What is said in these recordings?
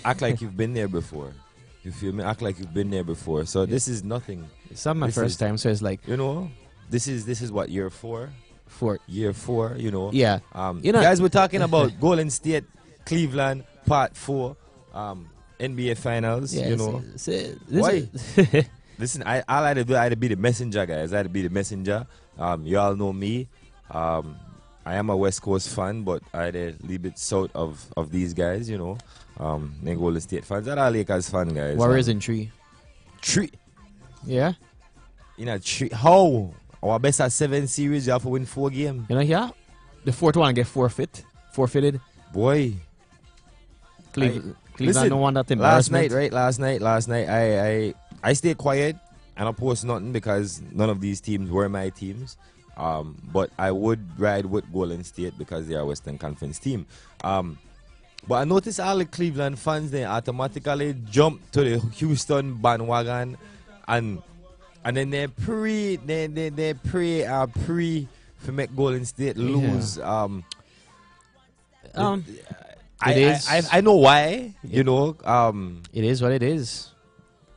act like you've been there before. You feel me? Act like you've been there before. So this is nothing. It's not my first time, so it's like, you know, this is what, year 4? Year 4, you know. Yeah. You know, guys, we're talking about Golden State, Cleveland, Part 4, NBA Finals. Yeah, you know. Why? Listen, I had to do. I had to be the messenger, guys. I had to be the messenger. You all know me. I am a West Coast fan, but I had a little bit south of these guys, you know. They Golden State fans. I'm a Lakers fan, guys. Warriors in 3. 3? Yeah. In a 3? How? Our best at 7 series, you have to win 4 games. You know, yeah. The 4th one get forfeited. Boy. Cleveland Listen, don't want that embarrassment. Last night, I stayed quiet and I post nothing because none of these teams were my teams. But I would ride with Golden State because they are a Western Conference team. But I noticed all the Cleveland fans, they automatically jump to the Houston bandwagon and then they pray to make Golden State lose. I know why, you know. It is what it is.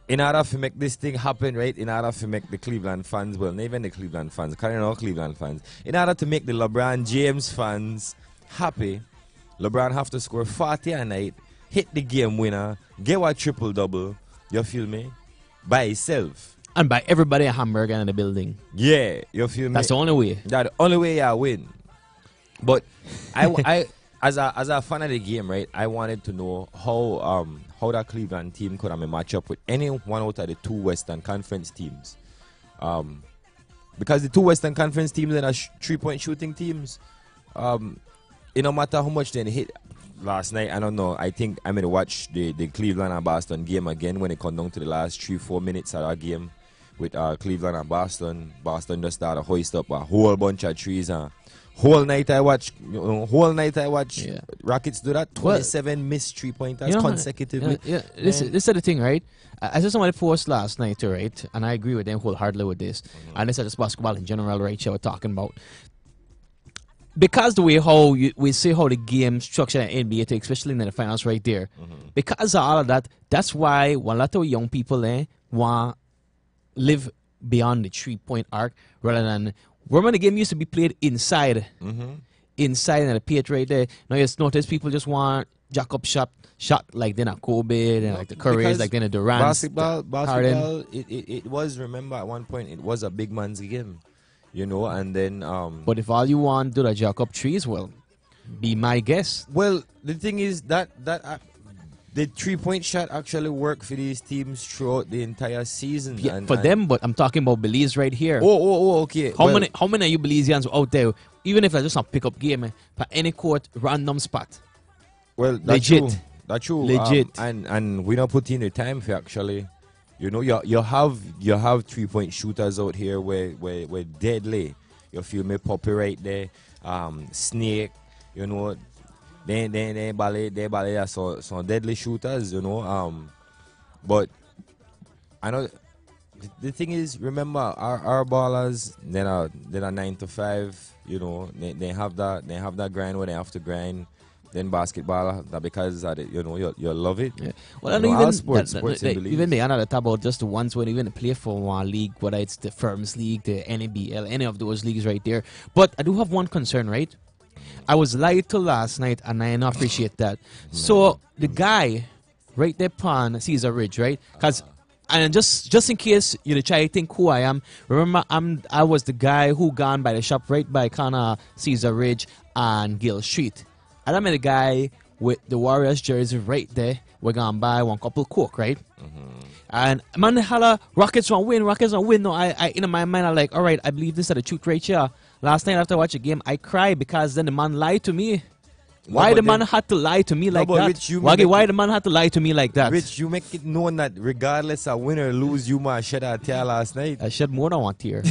In order to make this thing happen, right? In order to make the Cleveland fans, well, not even the Cleveland fans, because all Cleveland fans, in order to make the LeBron James fans happy, LeBron have to score 40 a night, hit the game winner, get a triple-double, you feel me? By himself. And by everybody a hamburger in the building. Yeah, you feel me? That's the only way. That's the only way I win. But I as a fan of the game, right, I wanted to know how that Cleveland team could match up with any one out of the 2 Western Conference teams. Because the 2 Western Conference teams are 3-point shooting teams. It no matter how much they hit last night, I don't know. I think I'm going to watch the Cleveland and Boston game again when it comes down to the last 3-4 minutes of that game with Cleveland and Boston. Boston just started to hoist up a whole bunch of trees. Whole night I watch Yeah. Rockets do that. 27 missed 3-pointers consecutively. This is the thing, right? I saw somebody post last night too, right? And I agree with them wholeheartedly with this. And this is just basketball in general, right? We're talking about. Because the way we see how the game structure in NBA takes, especially in the finals right there. Because of all of that, that's why a lot of young people want live beyond the 3-point arc rather than remember the game used to be played inside. Inside in the paint right there. Now you notice people just want jack up shot like then a Kobe and like the Currys, like then a Durant. Basketball it was, remember at one point it was a big man's game. You know, and then but if all you want do the jack up trees, well, be my guest. Well, the thing is that the 3-point shot actually worked for these teams throughout the entire season. Yeah, for them, but I'm talking about Belize right here. Oh, okay. How many of you Belizeans out there, even if it's just a pick-up game, for any court, random spot? Well, that's legit. That's true. Legit. And we not put in the time for actually. You know, you have 3-point shooters out here where deadly. You feel me? Poppy right there. Snake, you know. They ballet are some deadly shooters, you know. But I know the thing is, remember our ballers, they're 9 to 5, you know. They have that grind where they have to grind. Then basketball, that because you know you love it. Yeah. Well, you know, even sports in Belize. even they are not talk about just the ones when even play for one league, whether it's the Firms League, the NBL, any of those leagues right there. But I do have one concern, right? I was lied to last night, and I don't appreciate that. So the guy right there on Caesar Ridge, right? Because and just in case you try to think who I am, remember I was the guy who gone by the shop right by kind Caesar Ridge and Gill Street. And I met a guy with the Warriors jersey right there. We're going to buy one couple Coke, right? And man, holla, Rockets won't win. No, I in my mind, I'm like, all right, I believe this is the truth right here. Last night after I watched the game, I cried because then the man lied to me. Why the man had to lie to me like that? Rich, why the man had to lie to me like that? Rich, you make it known that regardless of win or lose, you might shed a tear last night. I shed more than one tear.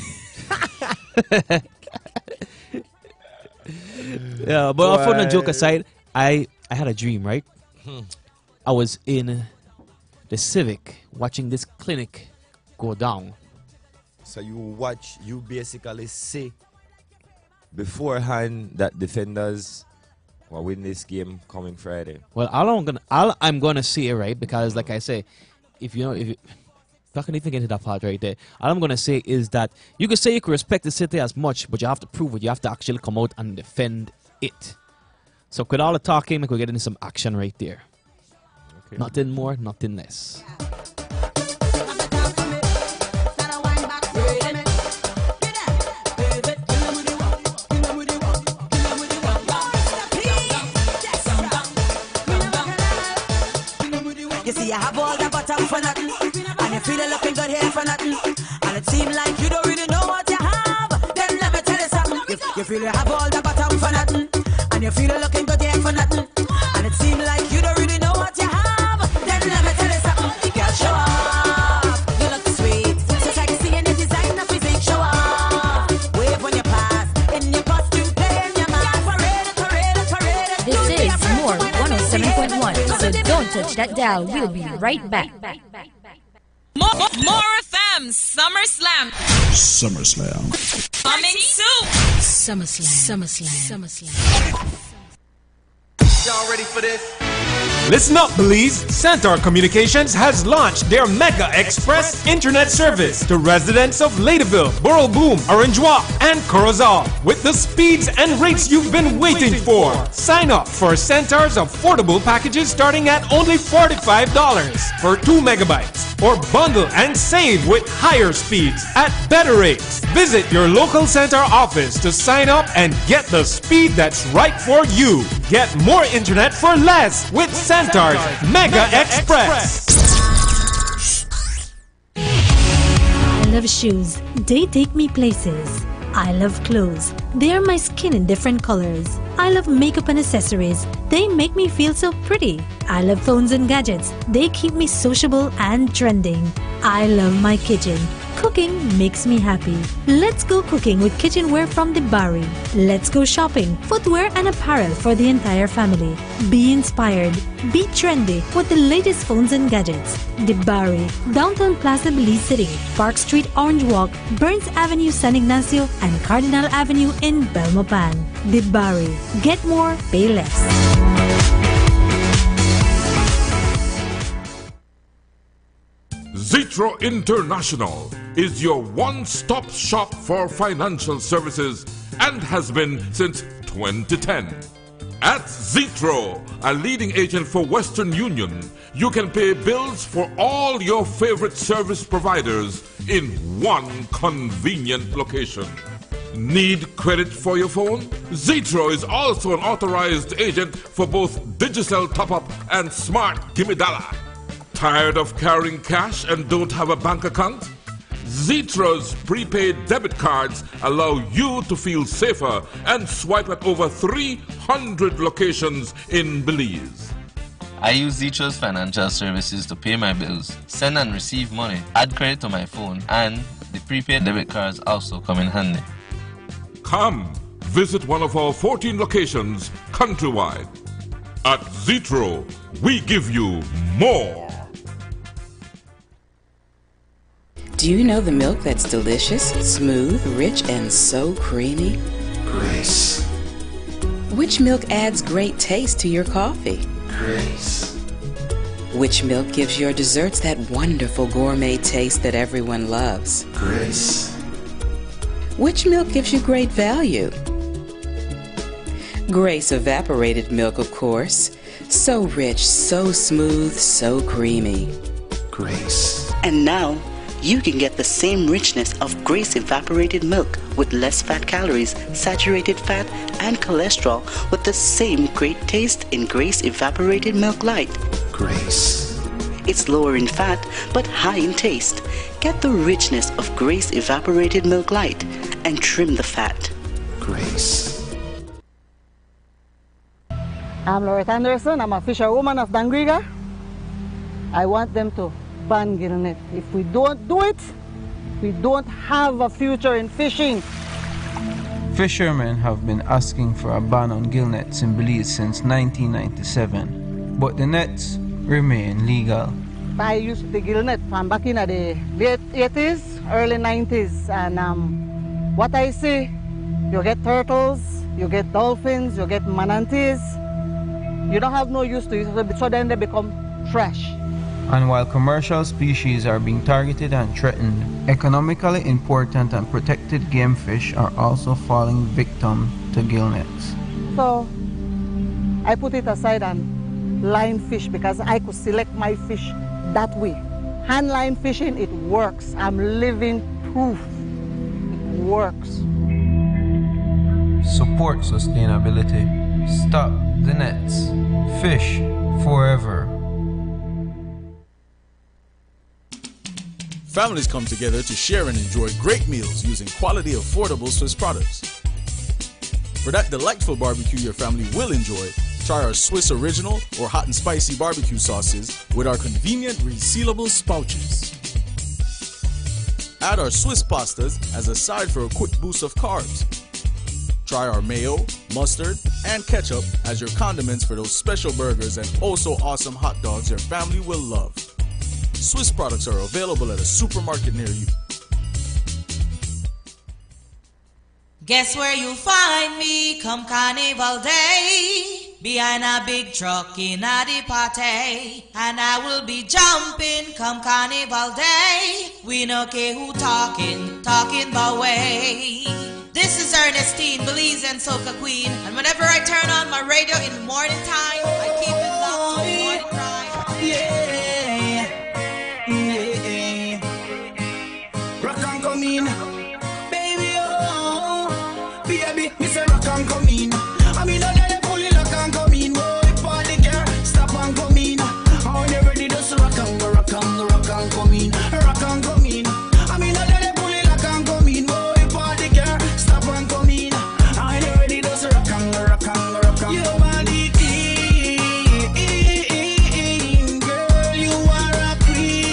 Yeah, but fun and joke aside, I had a dream, right? I was in the Civic watching this clinic go down. So you basically say beforehand that defenders We'll win this game coming Friday. Well, I'm gonna say, right, because like I say, if I can even get into that part right there, all I'm gonna say is that you can say you can respect the city as much, but you have to prove it. You have to actually come out and defend it. So with all the talking, we could get into some action right there. Okay. Nothing more, nothing less. You see, I have all the bottom for nothing, and you feel it looking good here for nothing, and it seems like you don't really know what you have. Then let me tell you something. You feel you have all the bottom for nothing, and you feel it looking good here for nothing, and it seems like you don't really know what you have. Then let me tell you something. Girl, show off. You look sweet, so sexy, and your design of physique. Show off. Wave when you pass, in your costume, play in your mask. Parade. This is more 107.1. So don't touch that dial. We'll be right back. More FM SummerSlam. Coming soon. SummerSlam. Y'all ready for this? Listen up, Belize. Centaur Communications has launched their Mega Express internet service to residents of Ladyville, Borough Boom, Orange Walk, and Corozal with the speeds and rates you've been waiting for. Sign up for Centaur's affordable packages starting at only $45 for 2 megabytes, or bundle and save with higher speeds at better rates. Visit your local Centaur office to sign up and get the speed that's right for you. Get more internet for less with Centaur's Mega Express. I love shoes. They take me places. I love clothes. They are my skin in different colors. I love makeup and accessories. They make me feel so pretty. I love phones and gadgets. They keep me sociable and trending. I love my kitchen. Cooking makes me happy. Let's go cooking with kitchenware from Dibari. Let's go shopping, footwear and apparel for the entire family. Be inspired. Be trendy with the latest phones and gadgets. Dibari, Downtown Plaza, Belize City, Park Street, Orange Walk, Burns Avenue, San Ignacio, and Cardinal Avenue in Belmopan. Dibari. Get more, pay less. Zetro International is your one-stop shop for financial services and has been since 2010. At Zetro, a leading agent for Western Union, you can pay bills for all your favorite service providers in one convenient location. Need credit for your phone? Zetro is also an authorized agent for both Digicel Top-Up and Smart Gimme Dollar. Tired of carrying cash and don't have a bank account? Zetro's prepaid debit cards allow you to feel safer and swipe at over 300 locations in Belize. I use Zetro's financial services to pay my bills, send and receive money, add credit to my phone, and the prepaid debit cards also come in handy. Come, visit one of our 14 locations countrywide. At Zetro, we give you more. Do you know the milk that's delicious, smooth, rich, and so creamy? Grace. Which milk adds great taste to your coffee? Grace. Which milk gives your desserts that wonderful gourmet taste that everyone loves? Grace. Which milk gives you great value? Grace evaporated milk, of course. So rich, so smooth, so creamy. Grace. And now, you can get the same richness of Grace evaporated milk with less fat calories, saturated fat, and cholesterol with the same great taste in Grace evaporated milk light. Grace. It's lower in fat but high in taste. Get the richness of Grace evaporated milk light and trim the fat. Grace. I'm Loretta Anderson. I'm a fisherwoman of Dangriga. I want them to ban gillnet. If we don't do it, we don't have a future in fishing. Fishermen have been asking for a ban on gillnets in Belize since 1997, but the nets remain legal. I used the gillnet from back in the late 80s, early 90s, and what I see, you get turtles, you get dolphins, you get manatees, You don't have no use to it, so then they become trash. And while commercial species are being targeted and threatened, economically important and protected game fish are also falling victim to gill nets. So I put it aside and line fish because I could select my fish that way. Hand line fishing, it works. I'm living proof. It works. Support sustainability. Stop the nets. Fish forever. Families come together to share and enjoy great meals using quality, affordable Swiss products. For that delightful barbecue your family will enjoy, try our Swiss original or hot and spicy barbecue sauces with our convenient resealable pouches. Add our Swiss pastas as a side for a quick boost of carbs. Try our mayo, mustard, and ketchup as your condiments for those special burgers and oh so awesome hot dogs your family will love. Swiss products are available at a supermarket near you. Guess where you find me come Carnival Day? Behind a big truck in a the party. And I will be jumping come Carnival Day. We no care who talking about way. This is Ernestine, Belize and Soca Queen. And whenever I turn on my radio in the morning time, I keep it locked to the morning cry. Yeah. Rock and come in. Baby, oh. Baby, me say rock and come in. I mean, I let it pull it, rock and come in. Boy, party girl, stop and come in. How you ready to rock and go, rock and go, rock and come in. Rock and come in. I mean, I let it pull it, rock and come in. Boy, party girl, stop and come in. How you ready to rock and go, rock and go, rock and come in. Your body clean, girl, you are a queen.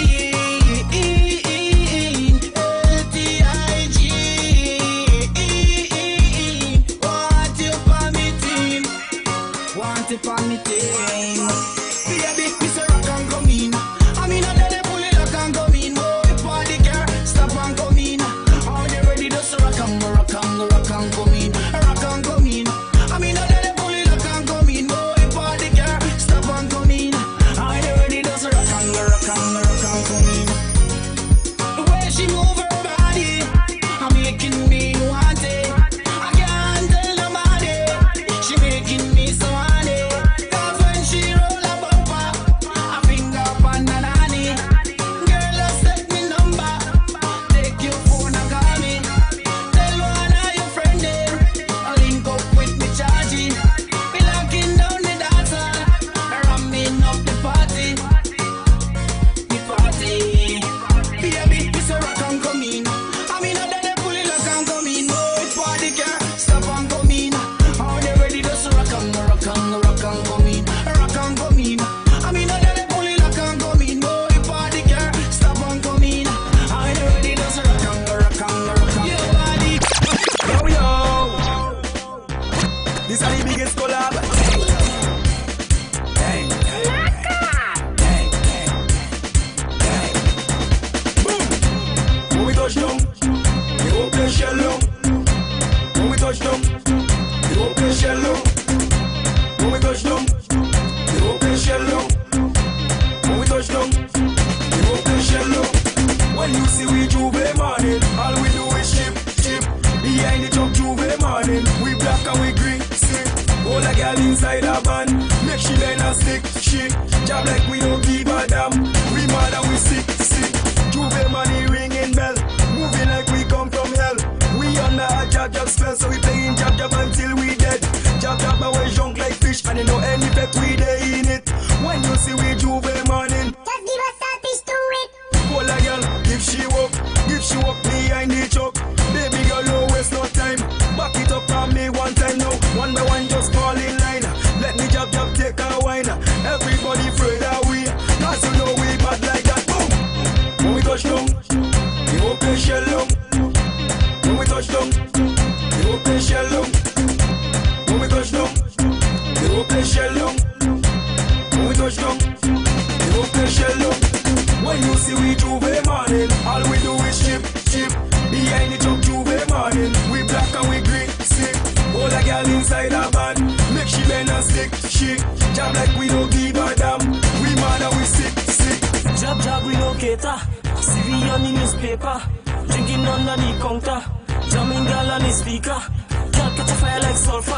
Want it on me thing. Baby, me say rock and come in. I mean, I let it pull it, rock and come in. Boy, party girl, stop and come in. Are you ready to rock and go, rock and go, rock and come in, rock and come in. I mean, I let it pull it, rock and come in. Boy, party girl, stop and come in. Are you ready to rock and go, rock and go, rock and come in? The way she move her body, I'm making me want it. I can't tell nobody. She making me so honey. Cause when she roll a bumper, a finger up on the nanny. Girl, just take me number. Take your phone and call me. Tell one of your friends I'll link up with me charging. Be locking down the dance hall, ramming up the party. The party. Baby, it's a rock and come in. I mean, I done pull it rock and come in. Boy, party girl, stop and come in. How they ready to rock and go, rock and go, rock and come in, rock and come in. I mean, I done pull it rock and come in. Boy, party girl, stop and come in. How they ready to rock and go, rock and go, rock and come in. Your body. Yo, this is the biggest collab. Bang, bang, bang. Boom. When we touch down, they open shell down. When we touch down, they open shell down. When we touch down, they open shell down. When we touch down, they open shell down. When you see we Juve morning, all we do is chip, chip. Behind the truck Juve morning, we black and we green, sick. All a girl inside a van, make she learn a stick, shit. Job like we don't give a damn. We mad and we sick, sick. Juve money ringing bell, moving like we come from hell. We under a jab spell, so we playing jab until we dead. Jab and we junk like fish, and you know any bet we dey in it. When you see we Juve morning, just give us a fish to it. Hold a girl, if she walk behind the truck. Baby girl, no waste no time. Back it up on me one time now. One by one, just fall in line. Let me jab take a wine. Everybody afraid that we, cause you know we bad like that. Boom. When we touch down, the open shell down. When we touch down, the open shell down. When we touch down, the open shell down. When we touch down, the open shell down. job like we don't give a damn. We mad and we sick, sick. Job, we no cater. CV on the newspaper. Drinking under the counter. Jamming girl on the speaker. Can't catch a fire like sulfur.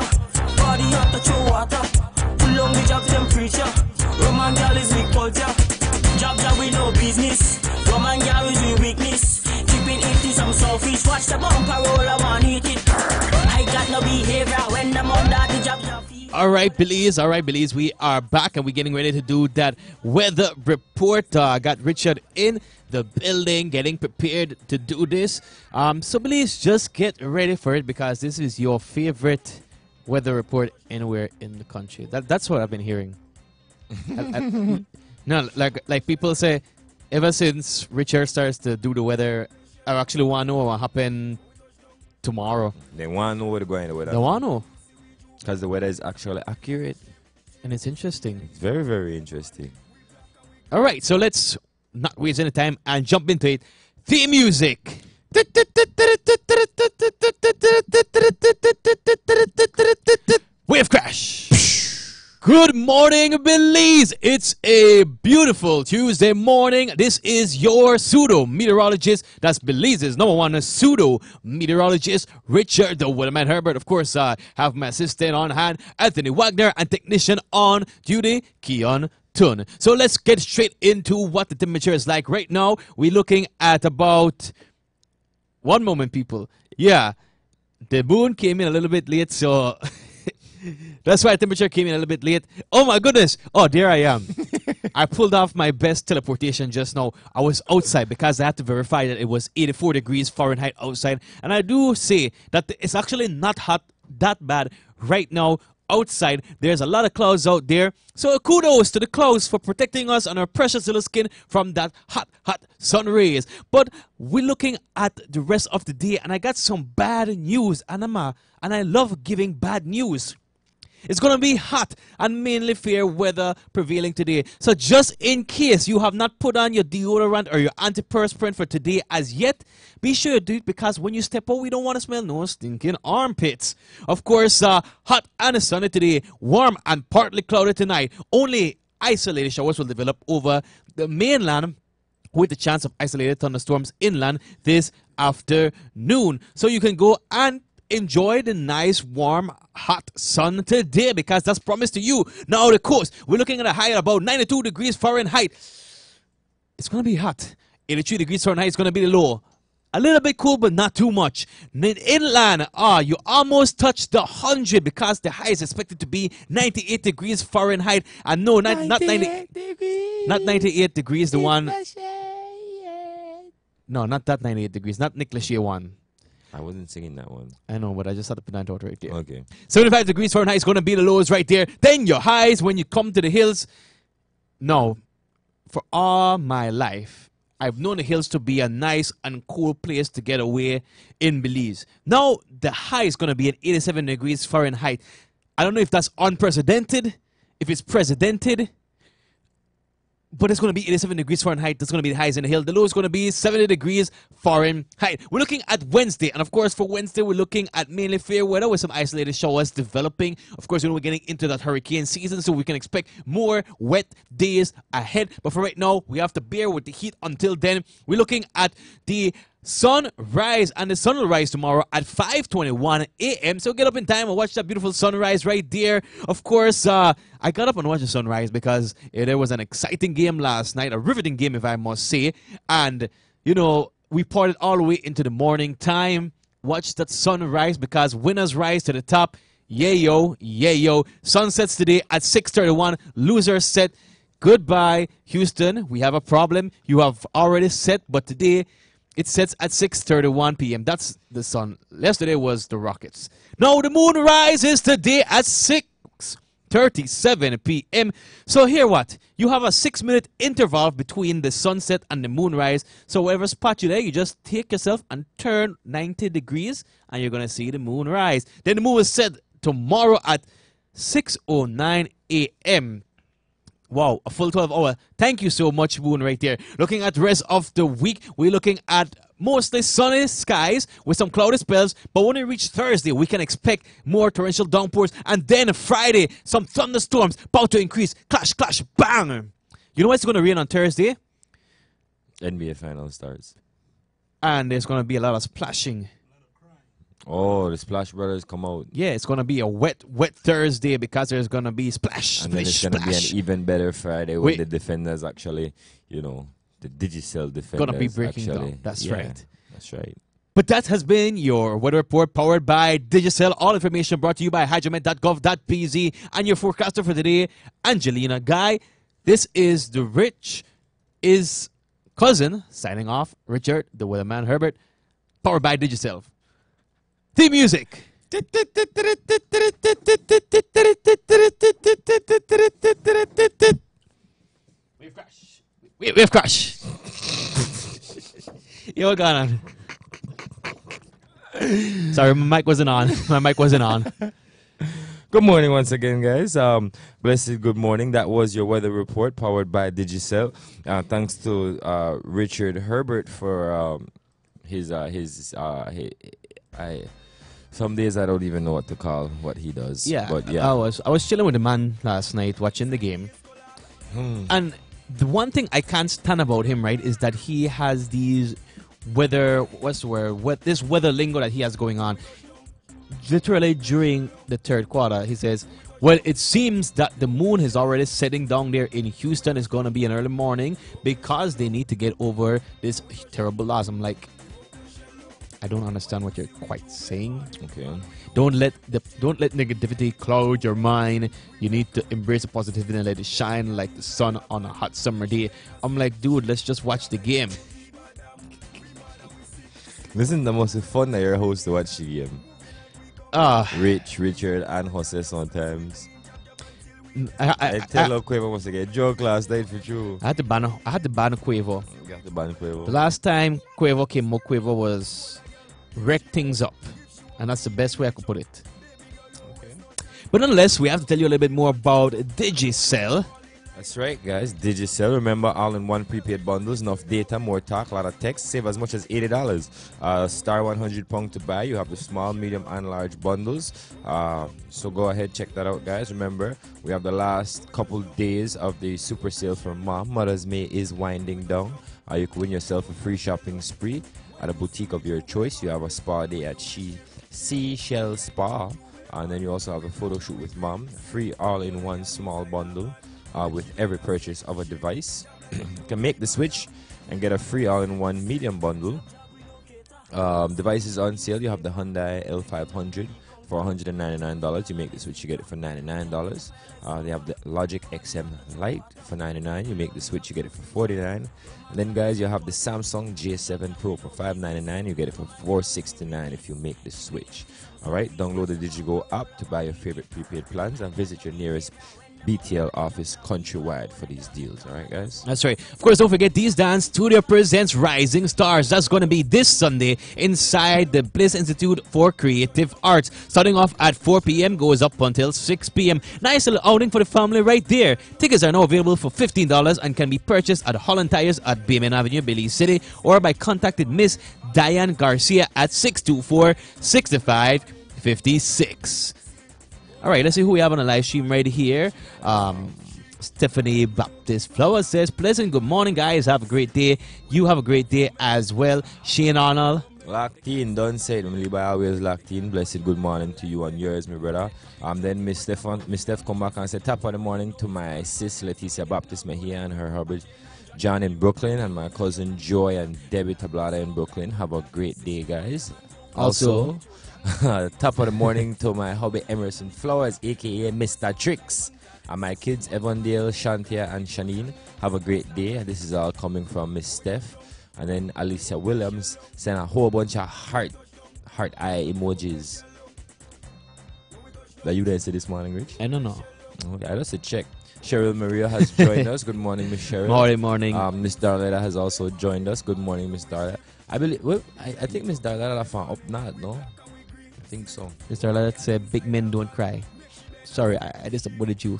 Body hot to throw water. Pull on the job temperature. Roman girl is weak culture. Job, we no business. Roman girl is your weakness. Keeping eating some selfish. Watch the bumper roll, I want eat it. I got no behavior when I'm on that the job. All right, Belize, we are back and we're getting ready to do that weather report. Got Richard in the building, getting prepared to do this. So Belize, just get ready for it because this is your favorite weather report anywhere in the country. That's what I've been hearing. No, like people say, ever since Richard starts to do the weather, I actually want to know what will happen tomorrow. They want to know what's going on with They want to know. Because the weather is actually accurate. And it's interesting. It's very, very interesting. All right, so let's not waste any time and jump into it. Theme music. Wave crash. Good morning, Belize. It's a beautiful Tuesday morning. This is your pseudo meteorologist. That's Belize's #1 pseudo meteorologist, Richard the Weatherman Herbert. Of course, I have my assistant on hand, Anthony Wagner, and technician on duty, Keon Tun. So let's get straight into what the temperature is like right now. We're looking at about 1 moment, people. Yeah, the moon came in a little bit late, so that's why the temperature came in a little bit late. Oh my goodness. Oh, there I am. I pulled off my best teleportation just now. I was outside because I had to verify that it was 84 degrees Fahrenheit outside. And I do say that it's actually not hot that bad right now outside. There's a lot of clouds out there. So kudos to the clouds for protecting us and our precious little skin from that hot sun rays. But we're looking at the rest of the day and I got some bad news. And I love giving bad news. It's going to be hot and mainly fair weather prevailing today. So just in case you have not put on your deodorant or your antiperspirant for today as yet, be sure to do it because when you step out, we don't want to smell no stinking armpits. Of course, hot and sunny today, warm and partly cloudy tonight. Only isolated showers will develop over the mainland with the chance of isolated thunderstorms inland this afternoon. So you can go and enjoy the nice, warm, hot sun today because that's promised to you. Now, the coast, we're looking at a high at about 92 degrees Fahrenheit. It's going to be hot. 83 degrees Fahrenheit is going to be the low. A little bit cool, but not too much. Inland, you almost touched the 100 because the high is expected to be 98 degrees Fahrenheit. And no, not 98 degrees. Not 98 degrees, the one. No, not that 98 degrees. Not Nick Lachey one. I wasn't singing that one. I know, but I just had to put that out right there. Okay. 75 degrees Fahrenheit is going to be the lows right there. Then your highs when you come to the hills. No, for all my life, I've known the hills to be a nice and cool place to get away in Belize. Now, the high is going to be at 87 degrees Fahrenheit. I don't know if that's unprecedented, if it's precedented, but it's going to be 87 degrees Fahrenheit. That's going to be the highs in the hill. The low is going to be 70 degrees Fahrenheit. We're looking at Wednesday. And, of course, for Wednesday, we're looking at mainly fair weather with some isolated showers developing. Of course, we're getting into that hurricane season, so we can expect more wet days ahead. But for right now, we have to bear with the heat until then. We're looking at the sunrise, and the sun will rise tomorrow at 5:21 a.m. So get up in time and watch that beautiful sunrise right there. Of course, I got up and watched the sunrise because there was an exciting game last night, a riveting game if I must say. And, you know, we partied all the way into the morning time. Watch that sunrise because winners rise to the top. Yayo, yayo. Sun sets today at 6:31. Losers set. Goodbye, Houston. We have a problem. You have already set, but today it sets at 6:31 p.m. That's the sun. Yesterday was the Rockets. Now the moon rises today at 6:37 p.m. So here what? You have a 6-minute interval between the sunset and the moonrise. So whatever spot you're there, you just take yourself and turn 90 degrees and you're going to see the moon rise. Then the moon is set tomorrow at 6:09 a.m. Wow, a full 12 hour. Thank you so much, Moon, right there. Looking at the rest of the week, we're looking at mostly sunny skies with some cloudy spells, but when we reach Thursday, we can expect more torrential downpours, and then Friday, some thunderstorms about to increase. Clash, clash, bang! You know what's going to rain on Thursday? NBA Finals starts. And there's going to be a lot of splashing. Oh, the Splash Brothers come out. Yeah, it's going to be a wet Thursday because there's going to be splash, And then it's splish, going to be splash. an even better Friday when Wait. the defenders actually, the Digicel defenders. Gonna be breaking actually, down. That's yeah, right. That's right. But that has been your weather report powered by Digicel. All information brought to you by hydromet.gov.pz and your forecaster for today, Angelina Guy. This is the Rich is cousin signing off. Richard, the weatherman Herbert, powered by Digicel. The music. We've crashed. Yo, what going on? Sorry, my mic wasn't on. My mic wasn't on. Good morning once again, guys. Blessed good morning. That was your weather report powered by Digicel. Thanks to Richard Herbert for some days I don't even know what to call what he does. Yeah, but yeah. I was chilling with the man last night watching the game, and the one thing I can't stand about him, right, is that he has these weather this weather lingo that he has going on. Literally during the third quarter, he says, well, it seems that the moon is already setting down there in Houston. It's going to be an early morning because they need to get over this terrible loss. I'm like, I don't understand what you're quite saying. Okay. Don't let negativity cloud your mind. You need to embrace the positivity and let it shine like the sun on a hot summer day. I'm like, dude, let's just watch the game. Listen, the most fun that you're a host to watch the game. Richard, and Jose sometimes. I tell Quavo once again, joke last night for you. I had to ban Quavo. You have to ban Quavo. The last time Quavo came out, Quavo was wreck things up. And that's the best way I could put it. Okay. But nonetheless, we have to tell you a little bit more about Digicel. That's right, guys. Digicel. Remember, all-in-one prepaid bundles, enough data, more talk, a lot of text. Save as much as $80. Star 100 pound to buy. You have the small, medium, and large bundles. So go ahead, check that out, guys. Remember, we have the last couple days of the super sale for Mom. Mother's May is winding down. You can win yourself a free shopping spree at a boutique of your choice. You have a spa day at Seashell Spa. And then you also have a photo shoot with Mom. Free all-in-one small bundle. With every purchase of a device. You can make the switch and get a free all-in-one medium bundle. Devices on sale. You have the Hyundai L500 for $199. You make the switch, you get it for $99. They have the Logic XM Lite for $99. You make the switch, you get it for $49. And then, guys, you have the Samsung J7 Pro for $599. You get it for $469 if you make the switch. All right, download the Digigo app to buy your favorite prepaid plans and visit your nearest BTL office countrywide for these deals. All right, guys? That's right. Of course, don't forget, These Dance Studio presents Rising Stars. That's going to be this Sunday inside the Bliss Institute for Creative Arts. Starting off at 4 p.m., goes up until 6 p.m. Nice little outing for the family right there. Tickets are now available for $15 and can be purchased at Holland Tires at Bayman Avenue, Belize City, or by contacting Miss Diane Garcia at 624-6556. All right, let's see who we have on the live stream right here. Stephanie Baptist Flowers says, pleasant good morning, guys. Have a great day. You have a great day as well. Shane Arnold. Locked in, done said. I'm by always locked in. Blessed good morning to you and yours, my brother. Then Miss Steph come back and said, top of the morning to my sis Leticia Baptist Mejia and her husband John in Brooklyn, and my cousin Joy and Debbie Tablada in Brooklyn. Have a great day, guys. Also top of the morning to my hubby Emerson Flowers, aka Mr. Tricks, and my kids Evandale, Shantia, and Shanine. Have a great day. This is all coming from Miss Steph. And then Alicia Williams sent a whole bunch of heart eye emojis. That you guys said this morning, Rich? I don't know. Okay, I just check. Cheryl Maria has joined us. Good morning, Miss Cheryl. Morning. Miss Darletta has also joined us. Good morning, Miss Darletta. I think Miss Darletta from up north, no? I think so. Mr. Let's say big men don't cry. Sorry, I disappointed you.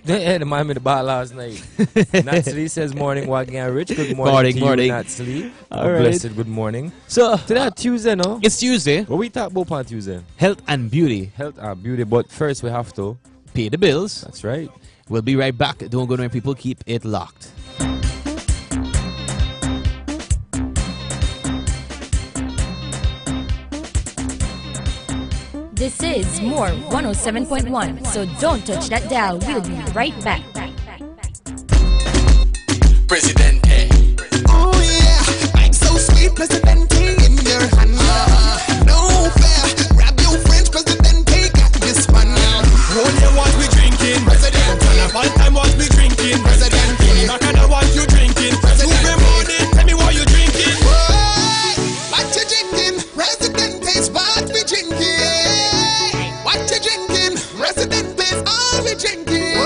Yeah, the man with the ball last night. Natsli says morning, Wagyan Rich. Good morning to Morning. you, Natsli. All right. Blessed good morning. So, today Tuesday, no? It's Tuesday. What we talk about on Tuesday? Health and beauty. Health and beauty, but first we have to pay the bills. That's right. We'll be right back. Don't go nowhere, people. Keep it locked. This is more 107.1, so don't touch that dial. We'll be right back. Presidente. Oh yeah, I'm so sweet, Presidente, in your hand. No fair, grab your friends, Presidente, got this one. All you want me drinking, Presidente. All time want me drinking, Presidente. Back and I want you drinking, Presidente. Every morning, tell me what you drinking. What you drinking, Presidente's what we drinking. What you drinking, Presidente's all we drinking.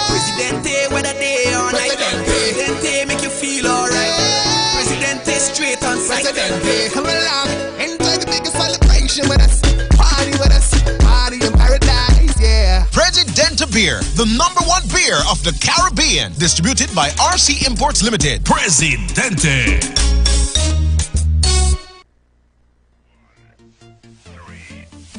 Presidente, whether day or night. Presidente make you feel alright. Presidente straight on sight. Presidente, come along, enjoy the biggest celebration with us. Party with us, party in paradise, yeah. Presidente Beer, the #1 beer of the Caribbean, distributed by RC Imports Limited. Presidente.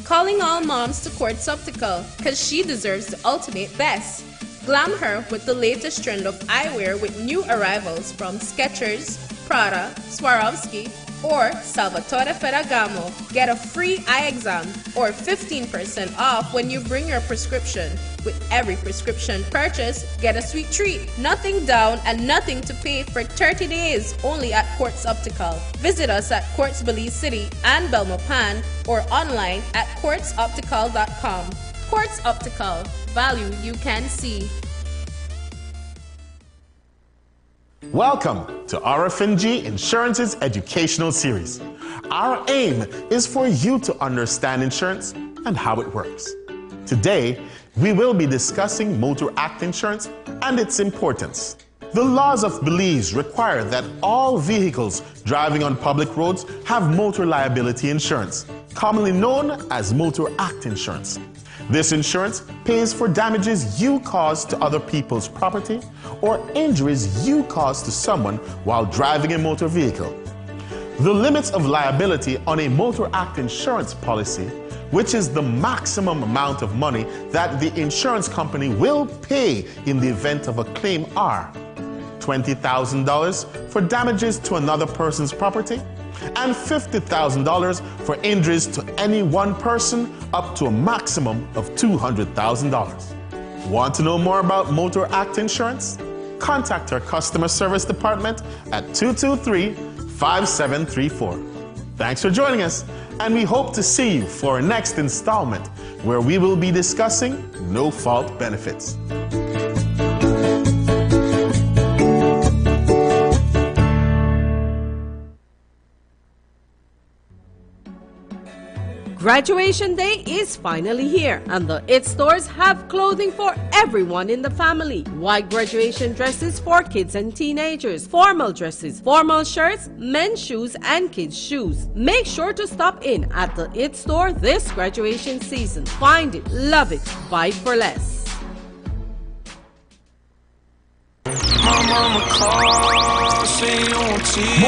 Calling all moms to Quartz Optical, cause she deserves the ultimate best. Glam her with the latest trend of eyewear with new arrivals from Skechers, Prada, Swarovski, or Salvatore Ferragamo. Get a free eye exam or 15% off when you bring your prescription. With every prescription purchase, get a sweet treat. Nothing down and nothing to pay for 30 days only at Quartz Optical. Visit us at Quartz Belize City and Belmopan or online at quartzoptical.com. Quartz Optical. Value you can see. Welcome to RFNG Insurance's educational series. Our aim is for you to understand insurance and how it works. Today, we will be discussing Motor Act insurance and its importance. The laws of Belize require that all vehicles driving on public roads have motor liability insurance, commonly known as Motor Act insurance. This insurance pays for damages you cause to other people's property or injuries you cause to someone while driving a motor vehicle. The limits of liability on a Motor Act insurance policy, which is the maximum amount of money that the insurance company will pay in the event of a claim, are $20,000 for damages to another person's property and $50,000 for injuries to any one person, up to a maximum of $200,000. Want to know more about Motor Act insurance? Contact our customer service department at 223-5734. Thanks for joining us, and we hope to see you for our next installment where we will be discussing no-fault benefits. Graduation day is finally here, and the IT stores have clothing for everyone in the family. White graduation dresses for kids and teenagers, formal dresses, formal shirts, men's shoes, and kids' shoes. Make sure to stop in at the IT store this graduation season. Find it, love it, buy it for less.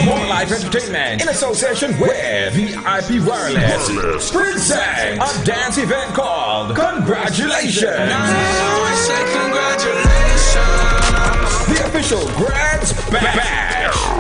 More live entertainment in association with VIP Wireless presents a dance event called Congratulations. The official Grads Bash.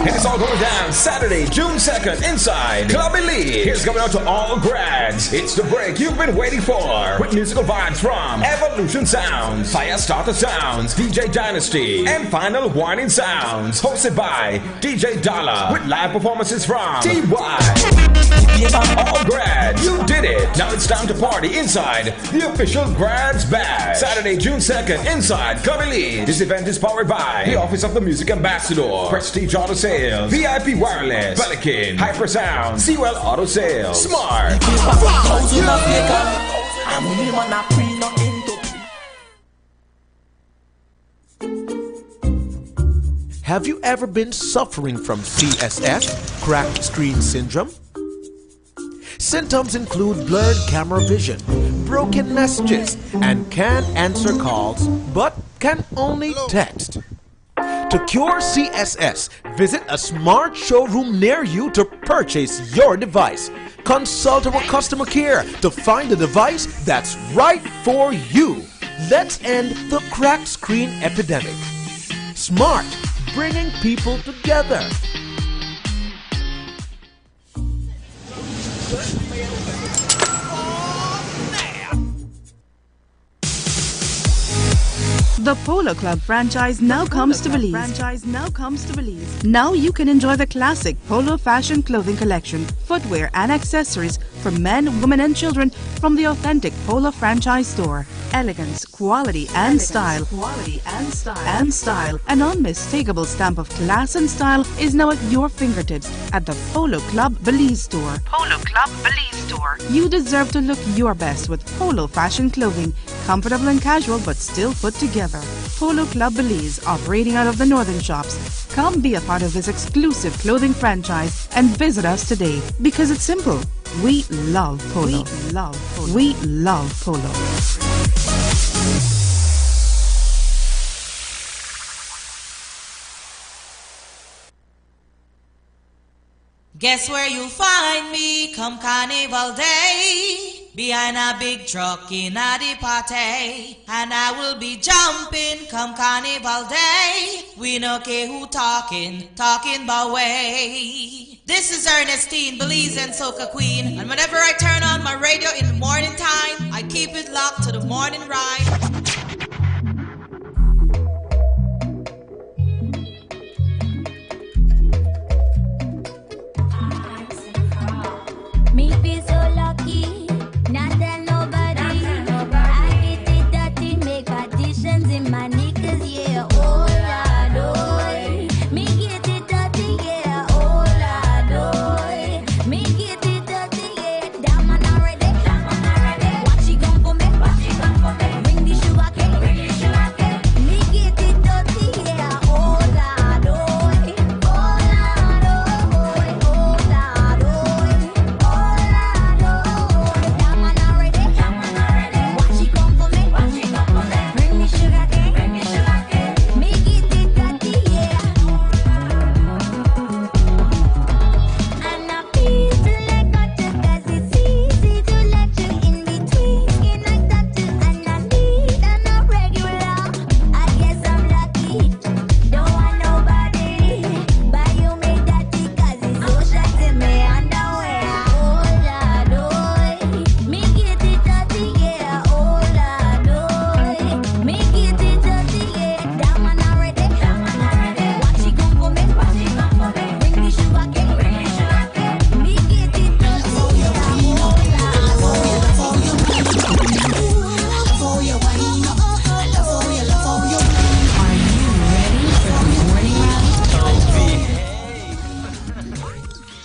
And it's all going down Saturday, June 2nd inside Club Belize. Here's coming out to all grads. It's the break you've been waiting for. With musical vibes from Evolution Sounds, Firestarter Sounds, DJ Dynasty, and Final Warning Sounds. Hosted by DJ Dollar. With live performances from TY. All grads, you did it. Now it's time to party inside the official Grads Bash. Saturday, June 2nd inside Club Belize. This event is powered by the Office of the Music Ambassador, Prestige Auto Sales, VIP Wireless, Pelican, Hyper Sound, Sewell Auto Sales, Smart. Have you ever been suffering from CSS, cracked screen syndrome? Symptoms include blurred camera vision, broken messages, and can't answer calls, but can only text. To cure CSS, visit a smart showroom near you to purchase your device. Consult our customer care to find a device that's right for you. Let's end the cracked screen epidemic. Smart, bringing people together. The Polo Club franchise now comes to Belize. Now you can enjoy the classic Polo fashion clothing collection, footwear and accessories for men, women and children from the authentic Polo franchise store. Elegance, quality and style. An unmistakable stamp of class and style is now at your fingertips at the Polo Club Belize store. You deserve to look your best with Polo fashion clothing, comfortable and casual but still put together. Polo Club Belize, operating out of the northern shops. Come be a part of this exclusive clothing franchise and visit us today because it's simple. We love Polo. We love Polo. Guess where you'll find me come Carnival Day? Behind a big truck in a the party. And I will be jumping come Carnival Day. We no care who talking about way. This is Ernestine, Belize and Soca Queen. And whenever I turn on my radio in the morning time, I keep it locked to the morning ride. Me feel so lucky, not tell nobody. I get it dirty, make additions in my knickers, yeah. Oh Lord, oh. Me get it dirty, yeah. Oh Lord, oh. Me get it dirty, yeah. Damn man already. What she gon' for me? Bring the sugar cane. Me get it dirty, yeah. Oh Lord, oh. Oh Lord, oh. Oh Lord, oh.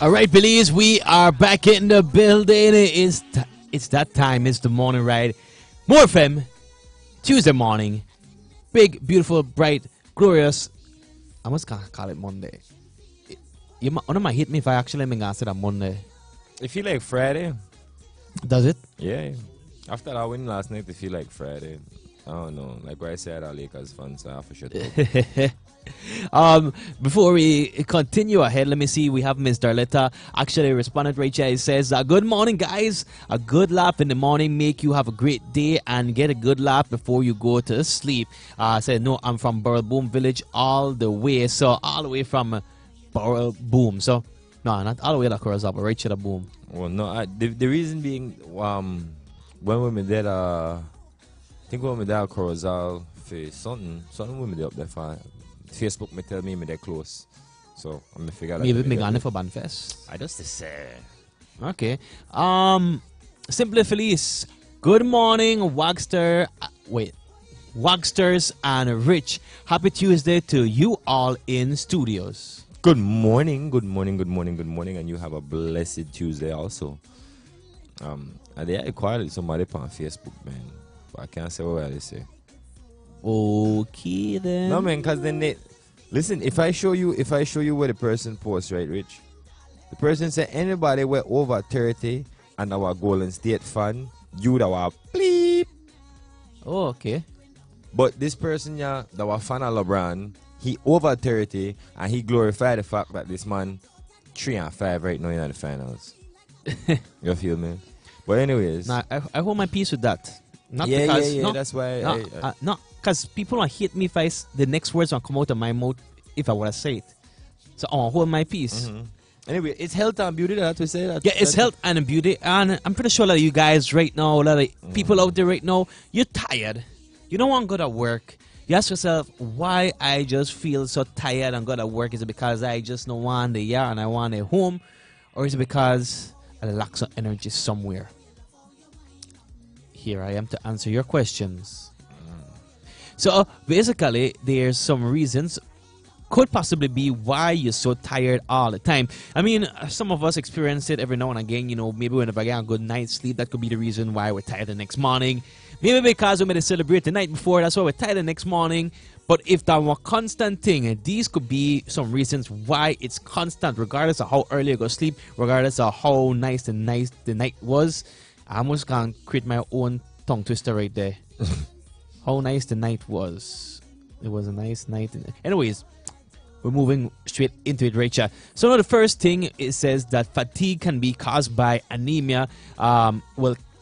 All right, Belize, we are back in the building. It's that time. It's the morning ride. More FM, Tuesday morning. Big, beautiful, bright, glorious. I must call it Monday. You might hit me if I actually say that Monday. It feel like Friday. Does it? Yeah. After that win last night, it feel like Friday. I don't know. Like what I said, our Lakers fans, so I have to shut up. Before we continue ahead, let me see. We have Miss Darletta actually responded right here. It says, good morning, guys. A good laugh in the morning make you have a great day and get a good laugh before you go to sleep. I said, no, I'm from Burrell Boom Village all the way. So all the way from Burrell Boom. So no, not all the way to Corazal, but right to the Boom. Well, no, the reason being, when we did, I think when we did Corazal for something when we did up there for Facebook me tell me they're close. So I'm gonna figure out. Maybe me gone for Banfest. I just say. Okay. Simply Felice. Good morning, Wagsters and Rich. Happy Tuesday to you all in studios. Good morning, and you have a blessed Tuesday also. They are quietly somebody on Facebook, man. But I can't say what they say. Okay then. No man, cause then they listen. If I show you where the person posts, right, Rich? The person said anybody we're over 30 and our Golden State fan, you would have bleep. Oh, okay. But this person, yeah, that was fan of LeBron, he over 30 and he glorified the fact that this man 3-5 right now in the finals. You feel me? But anyways, Nah, I hold my peace with that. Not yeah, because yeah, no, that's why. not because people will hit me if the next words will come out of my mouth if I want to say it. So I'll hold my peace. Anyway, it's health and beauty that we say that. Yeah, it's health and beauty, and I'm pretty sure a lot of you guys right now, a lot of people out there right now, you're tired. You don't want to go to work. You ask yourself, why I just feel so tired and go to work? Is it because I just don't want the yard and I want a home? Or is it because I lack some energy somewhere? Here I am to answer your questions. So basically, there's some reasons could possibly be why you're so tired all the time. I mean, some of us experience it every now and again. You know, maybe when we get a good night's sleep, that could be the reason why we're tired the next morning. Maybe because we made a celebrate the night before, that's why we're tired the next morning. But if that were a constant thing, these could be some reasons why it's constant, regardless of how early you go to sleep, regardless of how nice the night was. I almost can't create my own tongue twister right there. How nice the night was. It was a nice night. Anyways, we're moving straight into it, Rachel. So now the first thing, it says that fatigue can be caused by anemia. The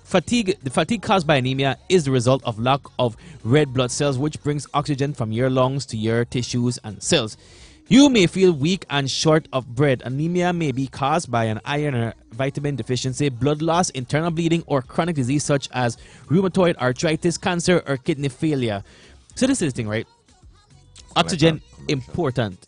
fatigue caused by anemia is the result of lack of red blood cells, which brings oxygen from your lungs to your tissues and cells. You may feel weak and short of breath. Anemia may be caused by an iron or vitamin deficiency, blood loss, internal bleeding, or chronic disease such as rheumatoid arthritis, cancer, or kidney failure. So this is the thing, right? Oxygen, important.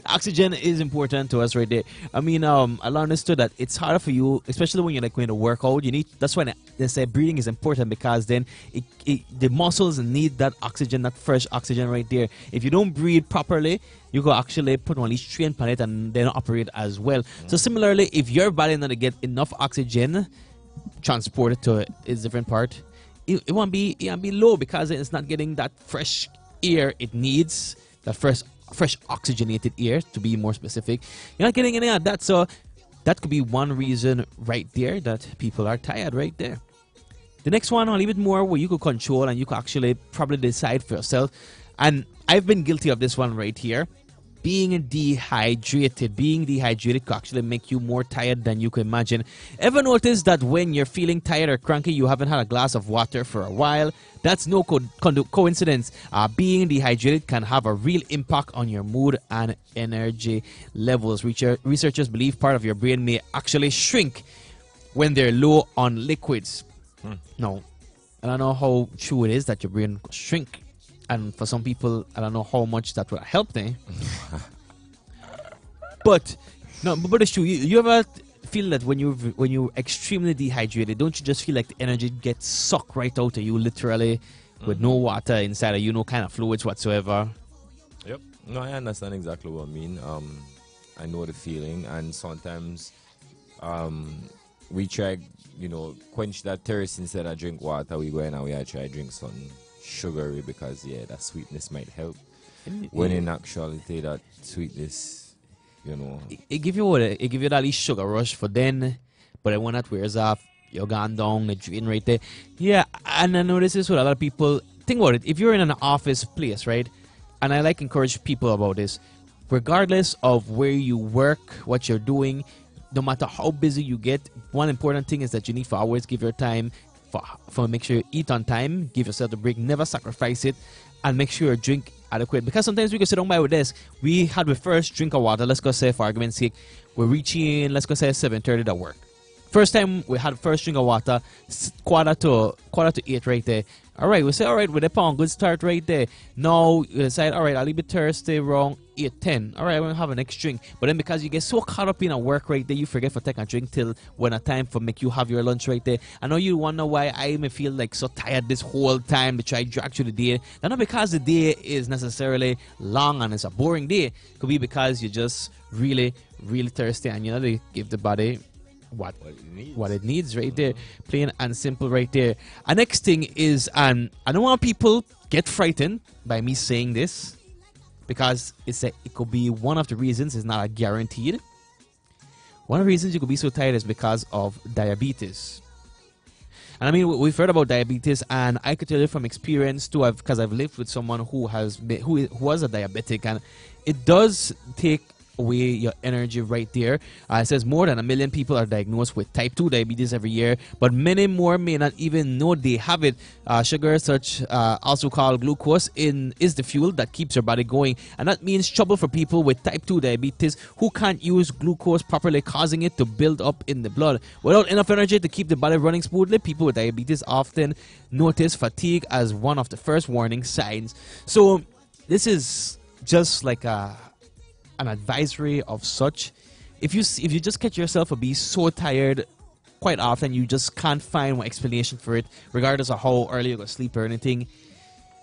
Oxygen is important to us right there. I mean, I understood that it's harder for you, especially when you're like going to work out. You need, that's why they say breathing is important, because then the muscles need that oxygen, that fresh oxygen right there. If you don't breathe properly, you go actually put on least strain on it and then operate as well. So similarly, if your body not to get enough oxygen transported to its different part, it won't be low because it's not getting that fresh air it needs, that fresh oxygenated air, to be more specific. You're not getting any of that, so that could be one reason right there that people are tired right there. The next one, a little bit more where you could control and you could actually probably decide for yourself, and I've been guilty of this one right here. Being dehydrated could actually make you more tired than you can imagine. Ever notice that when you're feeling tired or cranky, you haven't had a glass of water for a while? That's no coincidence. Being dehydrated can have a real impact on your mood and energy levels. Researchers believe part of your brain may actually shrink when they're low on liquids. Now, I don't know how true it is that your brain will shrink. And for some people, I don't know how much that will help them. But it's true. You ever feel that when you're extremely dehydrated, don't you just feel like the energy gets sucked right out of you, literally, with no water inside of you, no kind of fluids whatsoever? Yep. No, I understand exactly what I mean. I know the feeling, and sometimes we try, quench that thirst instead of drink water. We go in and we try drink something sugary because that sweetness might help, when in actuality that sweetness, it give you that little sugar rush for then, but then when that wears off, you're gone down the drain right there. And I know this is what a lot of people think about it. If you're in an office place, right, and I encourage people about this, regardless of where you work, what you're doing, no matter how busy you get, one important thing is that you need to always give your time for make sure you eat on time, give yourself a break, never sacrifice it, and make sure you drink adequate. Because sometimes we can sit down by our desk, we had the first drink of water, let's go say for argument's sake, we're reaching, let's go say 7:30 at work. First time we had first drink of water, quarter to 8 right there. All right, we say, all right, we're on good start right there. Now you decide, all right, I'll leave it Thursday around 8:10. All right, we'll have a next drink. But then because you get so caught up in a work right there, you forget to take a drink till when a time for make you have your lunch right there. I know you wonder why I may feel like so tired this whole time to try to drag through the day. Not because the day is necessarily long and it's a boring day. It could be because you're just really, really thirsty and they give the body what it needs right there, plain and simple right there. And next thing is, I don't want people get frightened by me saying this, because it could be one of the reasons. It's not a guaranteed. One of the reasons you could be so tired is because of diabetes. And I mean, we've heard about diabetes, and I could tell you from experience too, because I've lived with someone who who was a diabetic, and it does take away your energy right there. It says more than 1 million people are diagnosed with type 2 diabetes every year, but many more may not even know they have it. Sugar, such also called glucose, is the fuel that keeps your body going, and that means trouble for people with type 2 diabetes who can't use glucose properly, causing it to build up in the blood. Without enough energy to keep the body running smoothly, people with diabetes often notice fatigue as one of the first warning signs. So this is just like an advisory of such. If you just catch yourself or be so tired quite often, you just can't find one explanation for it, regardless of how early you go to sleep or anything.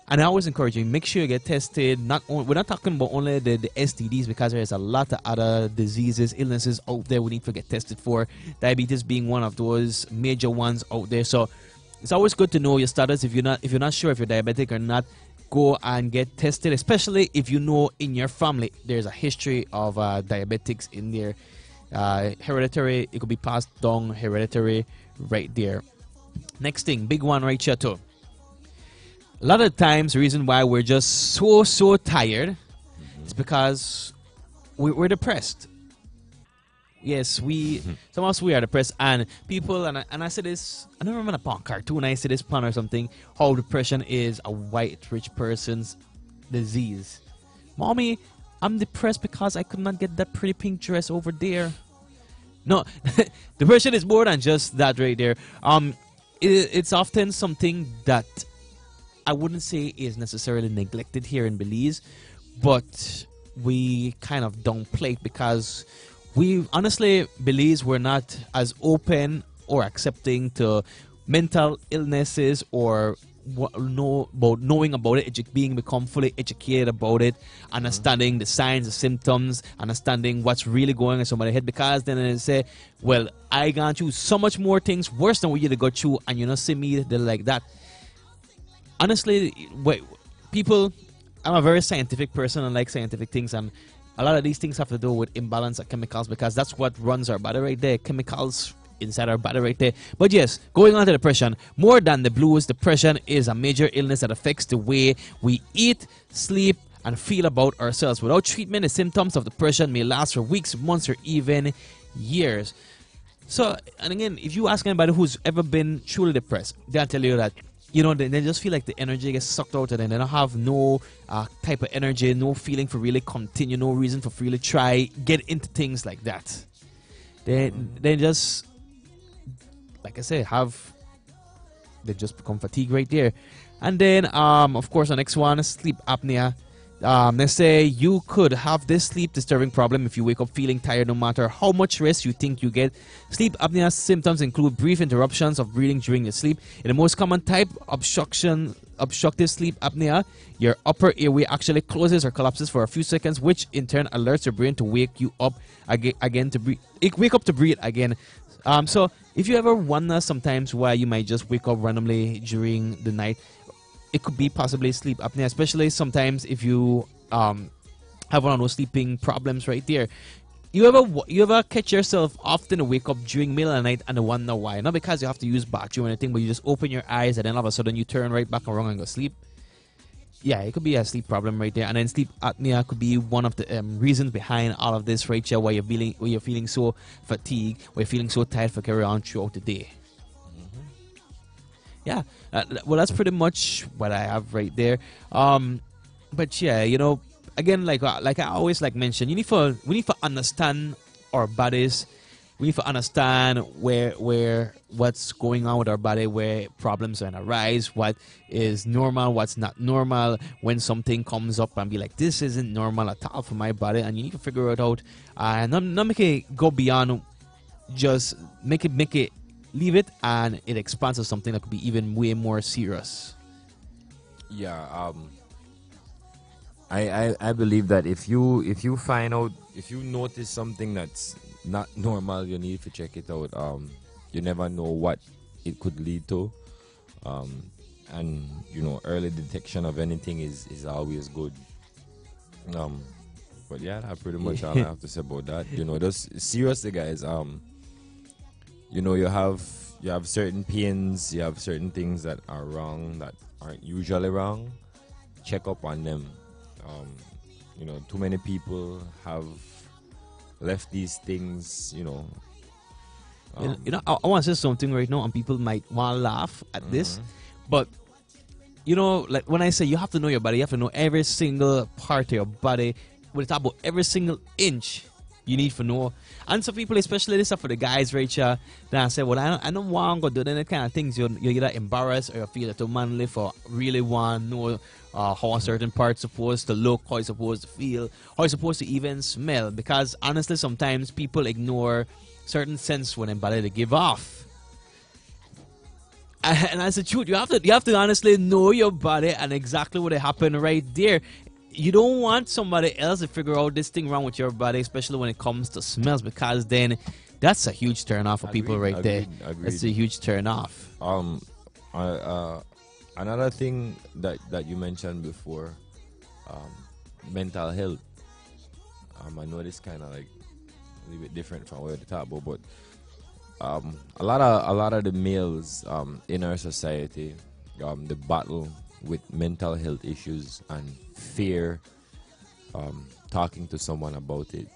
And I always encourage you, make sure you get tested. We're not talking about only the STDs, because there's a lot of other diseases, illnesses out there we need to get tested for. Diabetes being one of those major ones out there. So it's always good to know your status. If you're not sure if you're diabetic or not, go and get tested, especially if you know in your family there's a history of diabetics in there. Hereditary, it could be passed down hereditary right there. Next thing, big one right here too. A lot of times the reason why we're just so tired is because we're depressed. Yes, some of us, we are depressed, and people, and I said this, I don't remember upon cartoon, I said this plan or something, how depression is a white rich person's disease. Mommy, I'm depressed because I could not get that pretty pink dress over there. No, depression is more than just that right there. It's often something that I wouldn't say is necessarily neglected here in Belize, but we kind of downplay it because we honestly, Belize, we're not as open or accepting to mental illnesses or knowing about it, become fully educated about it, understanding the signs, the symptoms, understanding what's really going on in somebody's head. Because then they say, well, I gone through so much more things worse than what you go through, and you not see me, they're like that. Honestly, people, I'm a very scientific person and like scientific things, and a lot of these things have to do with imbalance of chemicals, because that's what runs our body right there. Chemicals inside our body right there. But yes, going on to depression, more than the blues, depression is a major illness that affects the way we eat, sleep, and feel about ourselves. Without treatment, the symptoms of depression may last for weeks, months, or even years. So, and again, if you ask anybody who's ever been truly depressed, they'll tell you that, you know, they just feel like the energy gets sucked out of them. They don't have no type of energy, no feeling for really continue, no reason for really try, get into things like that. They just, like I say, they just become fatigued right there. And then, of course, the next one is sleep apnea. They say you could have this sleep disturbing problem if you wake up feeling tired no matter how much rest you think you get. Sleep apnea symptoms include brief interruptions of breathing during your sleep. In the most common type, obstructive sleep apnea, your upper airway actually closes or collapses for a few seconds, which in turn alerts your brain to wake you up again to breathe. Wake up to breathe again. So if you ever wonder sometimes why you might just wake up randomly during the night, it could be possibly sleep apnea, especially sometimes if you have one of those sleeping problems right there. You ever catch yourself often wake up during middle of the night and wonder why? Not because you have to use bathroom or anything, but you just open your eyes and then all of a sudden you turn right back around and go sleep. Yeah, it could be a sleep problem right there. And then sleep apnea could be one of the reasons behind all of this right here, why you're feeling so fatigued, why you're feeling so tired for carry on throughout the day. Yeah, well, that's pretty much what I have right there. But yeah, you know, again, like I always mention, we need to understand our bodies. We need to understand where what's going on with our body, where problems are gonna arise, what is normal, what's not normal. When something comes up and be like, this isn't normal at all for my body, and you need to figure it out, and not make it go beyond, just make it leave it, and it expands to something that could be even way more serious. Yeah, I believe that if you find out, if you notice something that's not normal, you need to check it out. You never know what it could lead to, and you know, early detection of anything is always good. But yeah, that's pretty much all I have to say about that. You know, just seriously, guys. you know, you have certain pains, you have certain things that are wrong that aren't usually wrong. Check up on them. You know, too many people have left these things, you know. I want to say something right now, and people might want to laugh at this, but you know, like when I say you have to know your body, you have to know every single part of your body. When we talk about every single inch, you need to know. And some people, especially this stuff for the guys, right, that say, well, I don't want to do that kind of things. You're either embarrassed or you feel too manly for really want to know how a certain part's supposed to look, how it's supposed to feel, how it's supposed to even smell. Because honestly, sometimes people ignore certain sense when embody they give off. And that's the truth. You have to honestly know your body and exactly what happened right there. You don't want somebody else to figure out this thing wrong with your body, especially when it comes to smells, because then that's a huge turn off for people right there. That's a huge turn off. Another thing that you mentioned before, mental health. I know this kind of like a little bit different from what we talk about, but a lot of the males in our society, the battle with mental health issues and fear talking to someone about it.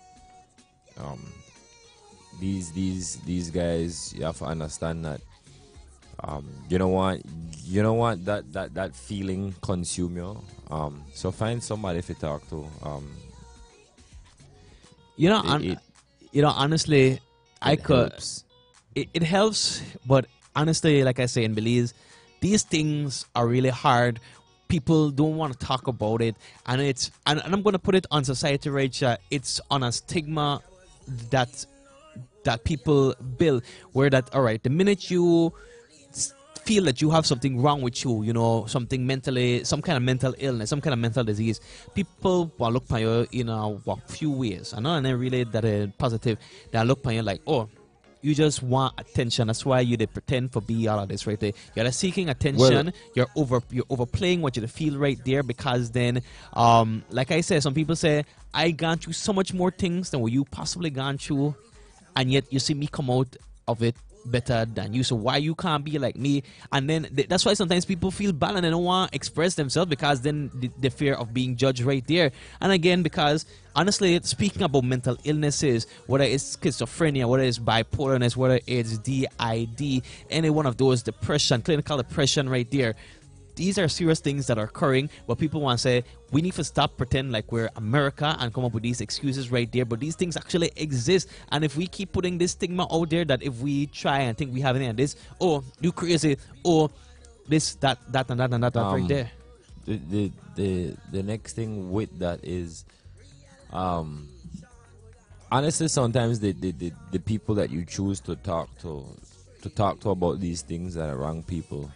These guys, you have to understand that you don't want that feeling consume you. So find somebody to talk to. Honestly, helps. It helps, but honestly, like I say in Belize, these things are really hard. People don't want to talk about it, and I'm going to put it on society, right? It's on a stigma that people build, where that, all right, the minute you feel that you have something wrong with you, you know, something mentally, some kind of mental illness, some kind of mental disease, people will look at you in a few ways. I know, and I really that positive. They look at you like, oh, you just want attention. That's why they pretend for be all of this right there. You're seeking attention. You're overplaying what you feel right there, because then, like I said, some people say, I gone through so much more things than what you possibly gone through, and yet you see me come out of it better than you. So why you can't be like me? And then that's why sometimes people feel bad and they don't want to express themselves, because then the fear of being judged right there. And again, because honestly, speaking about mental illnesses, whether it's schizophrenia, whether it's bipolarness, whether it's DID, any one of those, depression, clinical depression right there, these are serious things that are occurring, but people want to say, we need to stop pretending like we're America and come up with these excuses right there. But these things actually exist. And if we keep putting this stigma out there that if we try and think we have any of this, oh, you crazy, or this, that, and that right there. The next thing with that is, honestly, sometimes the people that you choose to talk to about these things are the wrong people.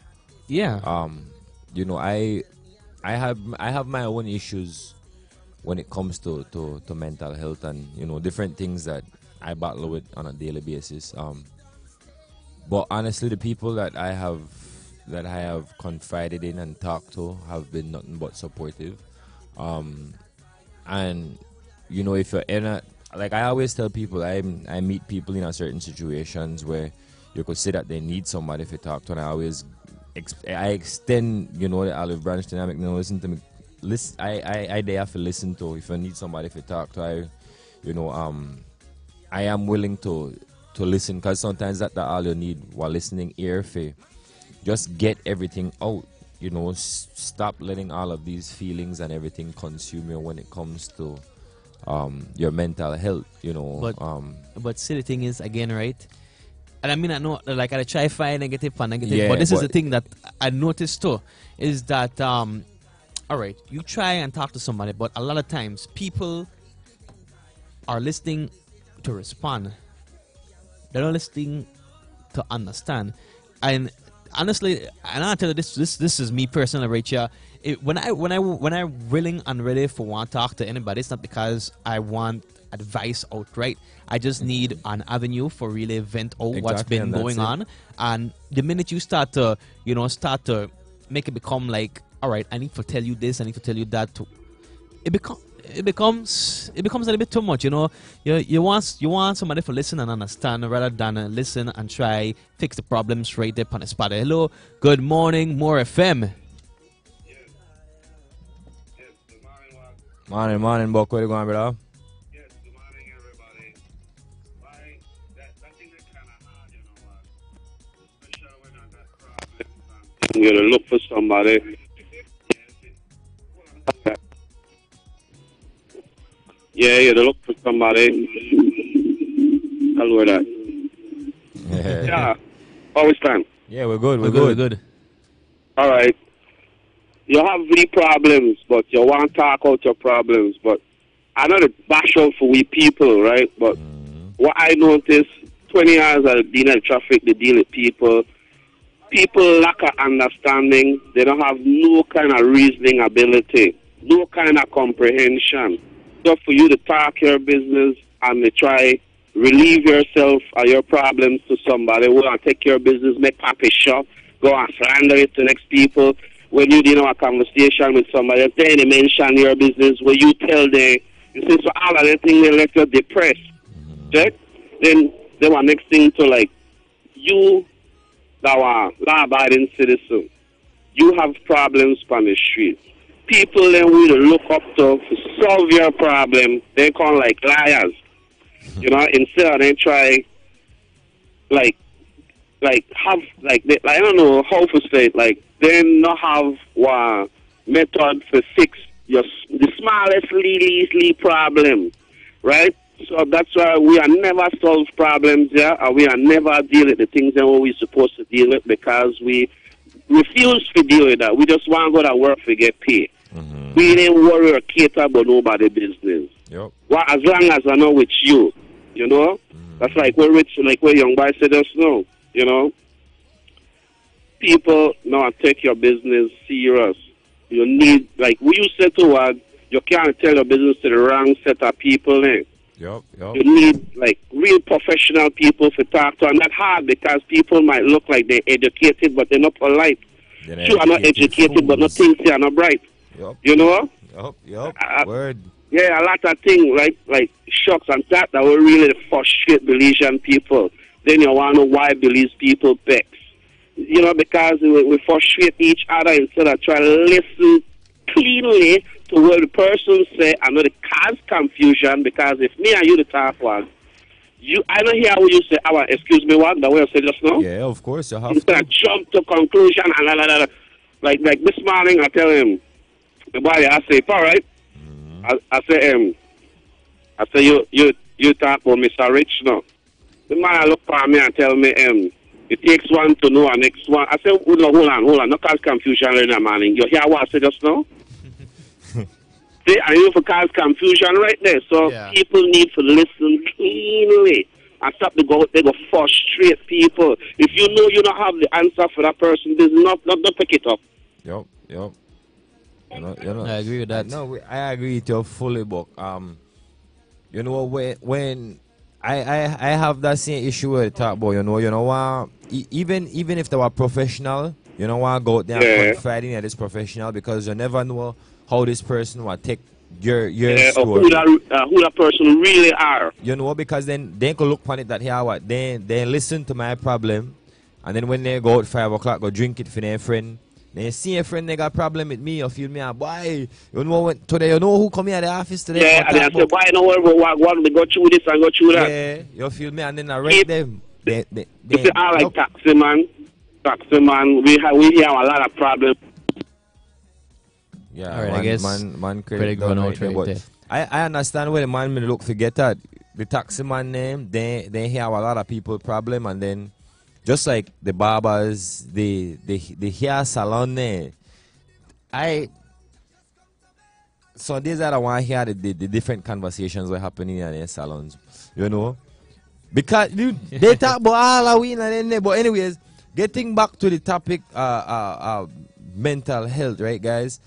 Yeah. You know, I have my own issues when it comes to mental health, and you know, different things that I battle with on a daily basis. But honestly, the people that I have confided in and talked to have been nothing but supportive. And you know, if you're in a, like I always tell people, I meet people in a certain situations where you could say that they need somebody to talk to, and I extend, you know, the olive branch dynamic. You know, listen to me. I have to listen to. If I need somebody to talk to, I am willing to listen, because sometimes that's all you need while listening ear for. Just get everything out. You know, stop letting all of these feelings and everything consume you when it comes to your mental health. You know, but see, the thing is, again, right? And I mean, I know, like, I try find negative and negative, yeah, but this is the thing that I noticed too, is that, all right, you try and talk to somebody, but a lot of times people are listening to respond. They're not listening to understand. And honestly, and I'll tell you this is me personally, right here. When I'm willing and ready for want to talk to anybody, it's not because I want advice outright. I just need an avenue for really vent out what's been going on. And the minute you start to make it become like, all right, I need to tell you this, I need to tell you that, it becomes a little bit too much. You know, you want somebody to listen and understand rather than listen and try fix the problems right there on the spot. Hello, good morning, More FM. Morning, Buck. Where you going, brother? I'm gonna look for somebody. Yeah, you gotta look for somebody. Hello, that. Yeah. How we stand? Yeah, we're good. We're good. All right. You have the problems, but you want to talk out your problems. But I know it's bash out for we people, right? But what I noticed, 20 years I've been in traffic, they deal with people. People lack of understanding. They don't have no kind of reasoning ability, no kind of comprehension. So for you to talk your business and to try relieve yourself of your problems to somebody who want to take your business, make papi shop, go and slander it to next people. When you have a conversation with somebody, then they mention your business, where you tell them, you say, so all of that thing, they let you depressed. Check? Then they want next thing to like, you that are law-abiding citizen, you have problems on the street. People then we look up to solve your problem, they call like liars. You know, instead of they try have I don't know how to say it, like they not have one method to fix the smallest least problem, right? So that's why we are never solve problems here, and we are never deal with the things that we're supposed to deal with because we refuse to deal with that. We just want to go to work to get paid. We didn't worry or cater about nobody business. Yep. Well, as long as I know with you, you know, that's like we're rich, like where young boy said us no, you know. People now take your business serious. You need, like we used to say to us, you can't tell your business to the wrong set of people. Yep. You need like real professional people to talk to, and that's hard because people might look like they're educated, but they're not polite. You are not educated, but not think they are not bright. Yep. You know? Yep. Word. Yeah, a lot of things, right? Like shocks and that will really frustrate Belizean people. Then you want to know why Belize people vex. You know, because we frustrate each other instead of trying to listen cleanly to what the person say. I know it cause confusion because if me and you the talk one, I don't hear what you say. Excuse me, what the way I said just now. Yeah, of course you have instead to. of jump to conclusion and like this morning I tell him, the boy I say, all right. I say you talk about Mr. Rich now. The man look for me and tell me it takes one to know and next one. I say, hold on, no cause confusion in the morning. You hear what I said just now? See, and you for cause confusion right there. So people need to listen cleanly and stop they go frustrate people. If you know you don't have the answer for that person, there's not pick it up. Yep. You know, I agree with that. No, I agree with you fully, but you know when I have that same issue with the talk about, you know, even if they were professional, you know, want to go out there and confide in this professional because you never know how this person will take your story. Or who that person really are. You know, because then they can look upon it that here what they listen to my problem, and then when they go out 5 o'clock go drink it for their friend. Then you see a friend they got problem with me, you feel me, boy, you know today, you know who come here at the office today? Yeah, and I say, why no worry about what we go through this and go through that. Yeah, you feel me, and then I rate them. They you see, I like taxi man, we have a lot of problems. Yeah, all right, I guess man credit going out right there. I understand where the man may look forget that the taxi man name, they hear a lot of people problem, and then just like the barbers, the hair salon there. So these are the one hear the different conversations were happening in their salons, you know, because they talk about Halloween and then. But anyways, getting back to the topic, mental health, right, guys?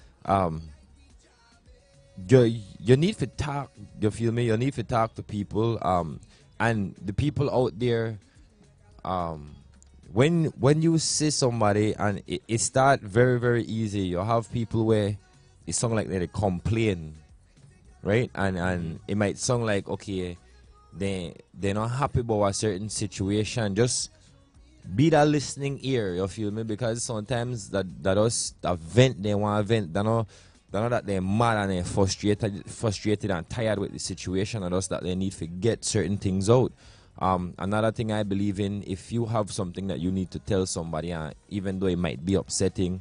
You need to talk. You feel me? You need to talk to people. And the people out there. When you see somebody and it start very, very easy, you have people where it sounds like they complain, right? And it might sound like, okay, they're not happy about a certain situation. Just be that listening ear, you feel me? Because sometimes that us a vent, they want to vent. They know that they're mad and they're frustrated and tired with the situation, and us that they need to get certain things out. Another thing I believe in, if you have something that you need to tell somebody, even though it might be upsetting,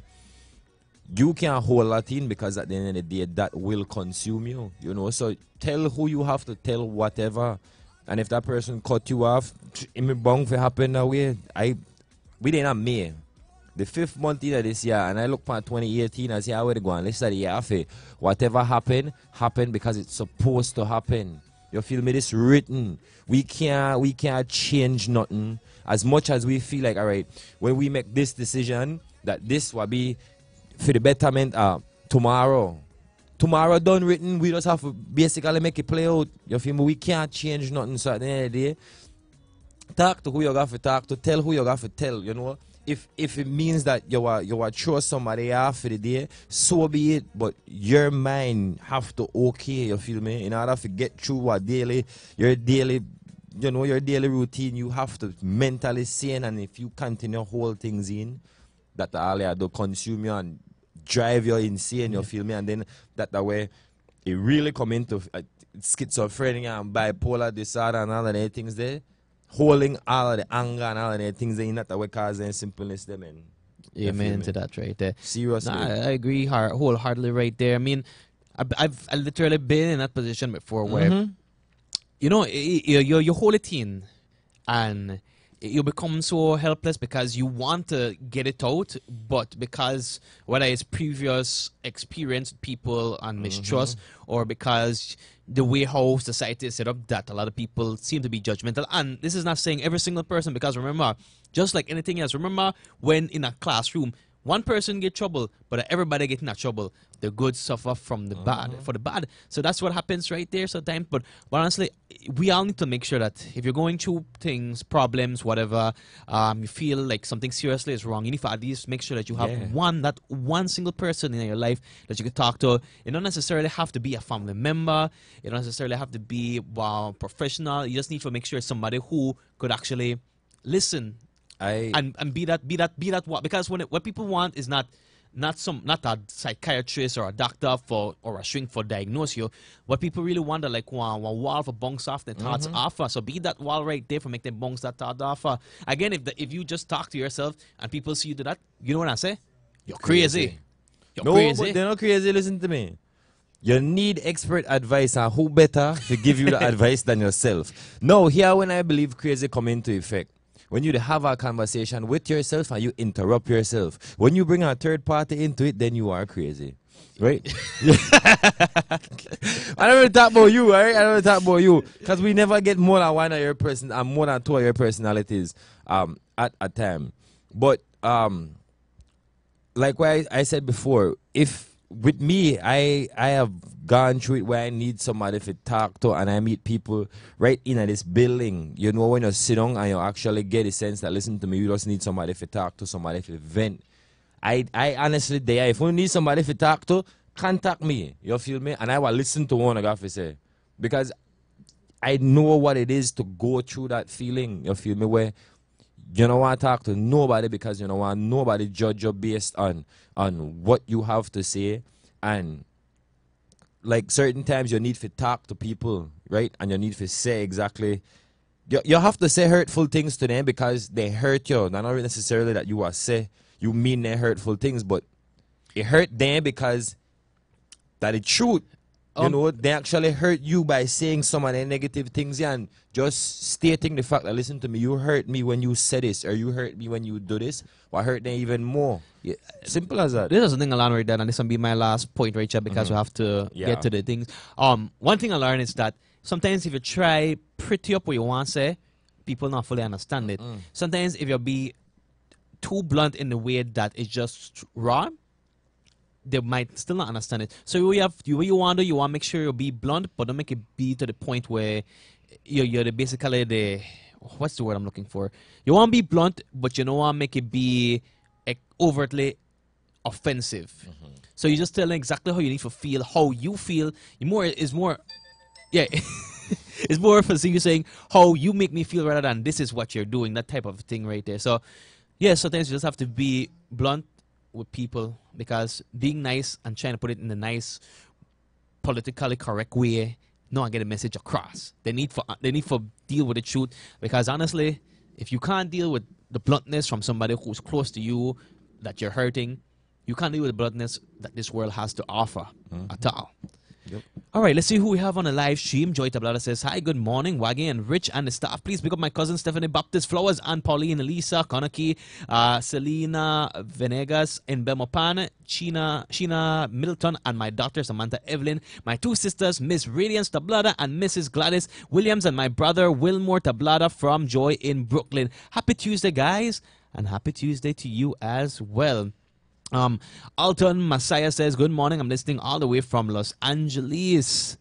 you can't hold that in, because at the end of the day, that will consume you. You know, so tell who you have to tell whatever. And if that person cut you off, it may bound to happen that way. We didn't May. The 5th month of this year, and I look for 2018 and say, how would it go on? Let's say the year after. Whatever happened because it's supposed to happen. You feel me? This written. We can't change nothing. As much as we feel like, all right, when we make this decision, that this will be for the betterment tomorrow. Tomorrow done written, we just have to basically make it play out. You feel me? We can't change nothing. So at the end of the day, talk to who you got to talk to, tell who you got to tell, you know. If it means that you are throw somebody off for the day, so be it. But your mind have to okay, you feel me? In order to get through your daily routine, you have to mentally sane. And if you continue hold things in, that all they do consume you and drive you insane, you feel me? And then that way it really come into schizophrenia and bipolar disorder and all of the things there. Holding all of the anger and all of the things that not that way causing simpleness them and amen to that right there. Seriously. Nah, I agree wholeheartedly right there. I mean, I've literally been in that position before where you know you hold it in and you become so helpless because you want to get it out, but because whether it's previous experience with people and mistrust, or because the way how society is set up, that a lot of people seem to be judgmental. And this is not saying every single person, because remember, just like anything else, remember when in a classroom, one person get trouble, but everybody get in that trouble. The good suffer from the bad, for the bad. So that's what happens right there sometimes. But honestly, we all need to make sure that if you're going through things, problems, whatever, you feel like something seriously is wrong, you need to at least make sure that you have one single person in your life that you can talk to. You don't necessarily have to be a family member. You don't necessarily have to be professional. You just need to make sure it's somebody who could actually listen. And be that what, because what people want is not a psychiatrist or a doctor or a shrink for diagnose you. What people really want are like one wall for bounce off the thoughts off. So be that wall right there for make them bounce that thought off. Again, if you just talk to yourself and people see you do that, you know what I say? You're crazy. You're crazy. But they're not crazy. Listen to me. You need expert advice, and who better to give you the advice than yourself? No, here when I believe crazy come into effect. When you have a conversation with yourself and you interrupt yourself. When you bring a third party into it, then you are crazy. Right? I don't really talk about you, right? I don't really talk about you. Because we never get more than one of your person and more than two of your personalities at a time. But like what I said before, if with me, I have gone through it where I need somebody to talk to, and I meet people right in this building. You know, when you sit down and you actually get a sense that, listen to me, you just need somebody to talk to, somebody to vent. I honestly, if you need somebody to talk to, contact me. You feel me? And I will listen to what I got to say. Because I know what it is to go through that feeling. You feel me? Where you don't want to talk to nobody because you don't want nobody judge you based on what you have to say. And like certain times you need to talk to people, right? And you need to say exactly, you have to say hurtful things to them because they hurt you. Not necessarily that you are say you mean they hurtful things, but it hurt them because that it's truth. You know, they actually hurt you by saying some of the negative things and just stating the fact that, listen to me, you hurt me when you said this, or you hurt me when you do this. What hurt them even more? Yeah. Simple as that. This is something I learned right there, and this will be my last point, Rachel, because we have to get to the things. One thing I learned is that sometimes if you try pretty up what you want to say, people not fully understand it. Sometimes if you be too blunt in the way that it's just raw, they might still not understand it. So what you want to make sure you be blunt, but don't make it be to the point where you're basically the, what's the word I'm looking for? You want to be blunt, but you don't want to make it be overtly offensive. So you just tell them exactly how you need to feel, how you feel. Yeah. It's more of a thing you're saying how you make me feel rather than this is what you're doing, that type of thing right there. So yeah, sometimes you just have to be blunt with people, because being nice and trying to put it in a nice politically correct way, no, I get a message across. They need for deal with the truth, because honestly, if you can't deal with the bluntness from somebody who's close to you that you're hurting, you can't deal with the bluntness that this world has to offer at all. Yep. All right, let's see who we have on the live stream. Joy Tablada says, hi, good morning, Waggy and Rich and the staff. Please pick up my cousin Stephanie Baptist Flowers and Pauline Elisa Konaki, Selena Venegas in Bemopan, Sheena Middleton, and my daughter Samantha Evelyn, my two sisters, Miss Radiance Tablada and Mrs. Gladys Williams, and my brother Wilmore Tablada from Joy in Brooklyn. Happy Tuesday, guys, and happy Tuesday to you as well. Alton Messiah says, good morning. I'm listening all the way from Los Angeles.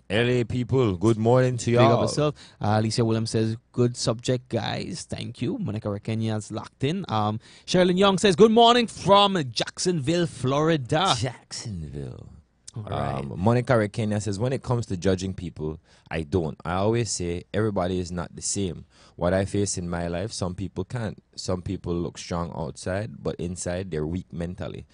LA people, good morning to Big up y'all. yourself. Alicia Williams says, good subject, guys. Thank you. Monica Rakenya's locked in. Sherilyn Young says, good morning from Jacksonville, Florida. Jacksonville. All right. Monica Rekenya says, when it comes to judging people, I don't. I always say everybody is not the same. What I face in my life, some people can't. Some people look strong outside, but inside they're weak mentally.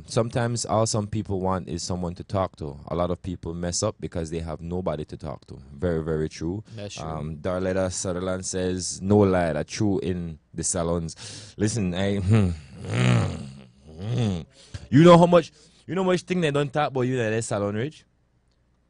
Sometimes all some people want is someone to talk to. A lot of people mess up because they have nobody to talk to. Very, very true. That's true. Darletta Sutherland says, no lie, that's true in the salons. Listen, you know how much thing they don't talk about you in the salon, Rich?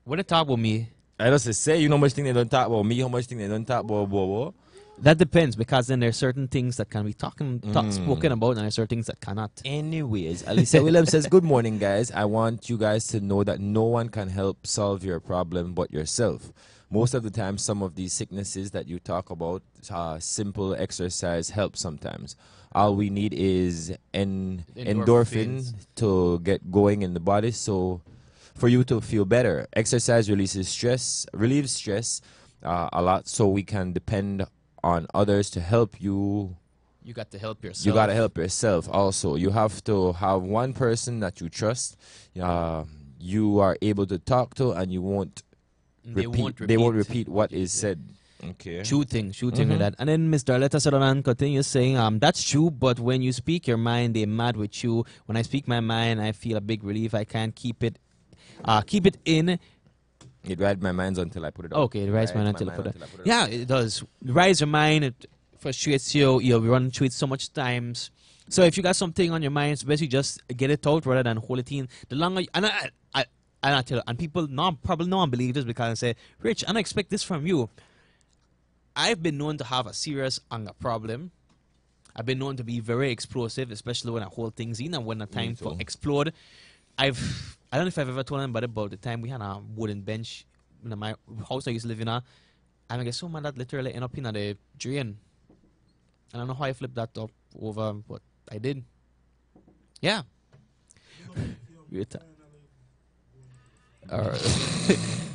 When they talk about me, I just say, you know how much thing they don't talk about me, how much thing they don't talk about blah. that depends, because then there's certain things that can be spoken about, and there's certain things that cannot. Anyways, Alicia Williams says, good morning, guys. I want you guys to know that no one can help solve your problem but yourself. Most of the time, some of these sicknesses that you talk about, simple exercise helps sometimes. All we need is endorphin to get going in the body, so for you to feel better. Exercise relieves stress a lot, so we can depend on others to help you. You got to help yourself. You got to help yourself also. You have to have one person that you trust, you are able to talk to, and you won't repeat what is said. Okay. True thing with that. And then Mr. Darletta Sutherland continues saying, that's true, but when you speak your mind, they're mad with you. When I speak my mind, I feel a big relief. I can't keep it in. It rides my mind until I put it out. Okay, it rides my mind until I put it out. Yeah, it does. It rides your mind. It frustrates you. You'll run through it so much times. So if you got something on your mind, it's best you just get it out rather than hold it in. The longer, and I tell you, and people probably no one believes this, because I say, Rich, I don't expect this from you. I've been known to have a serious anger problem. I've been known to be very explosive, especially when I hold things in and when the time to explode. I don't know if I've ever told anybody about the time we had a wooden bench in my house I used to live in, and I get so mad that literally end up in the drain. I don't know how I flipped that up over, but I did. Yeah.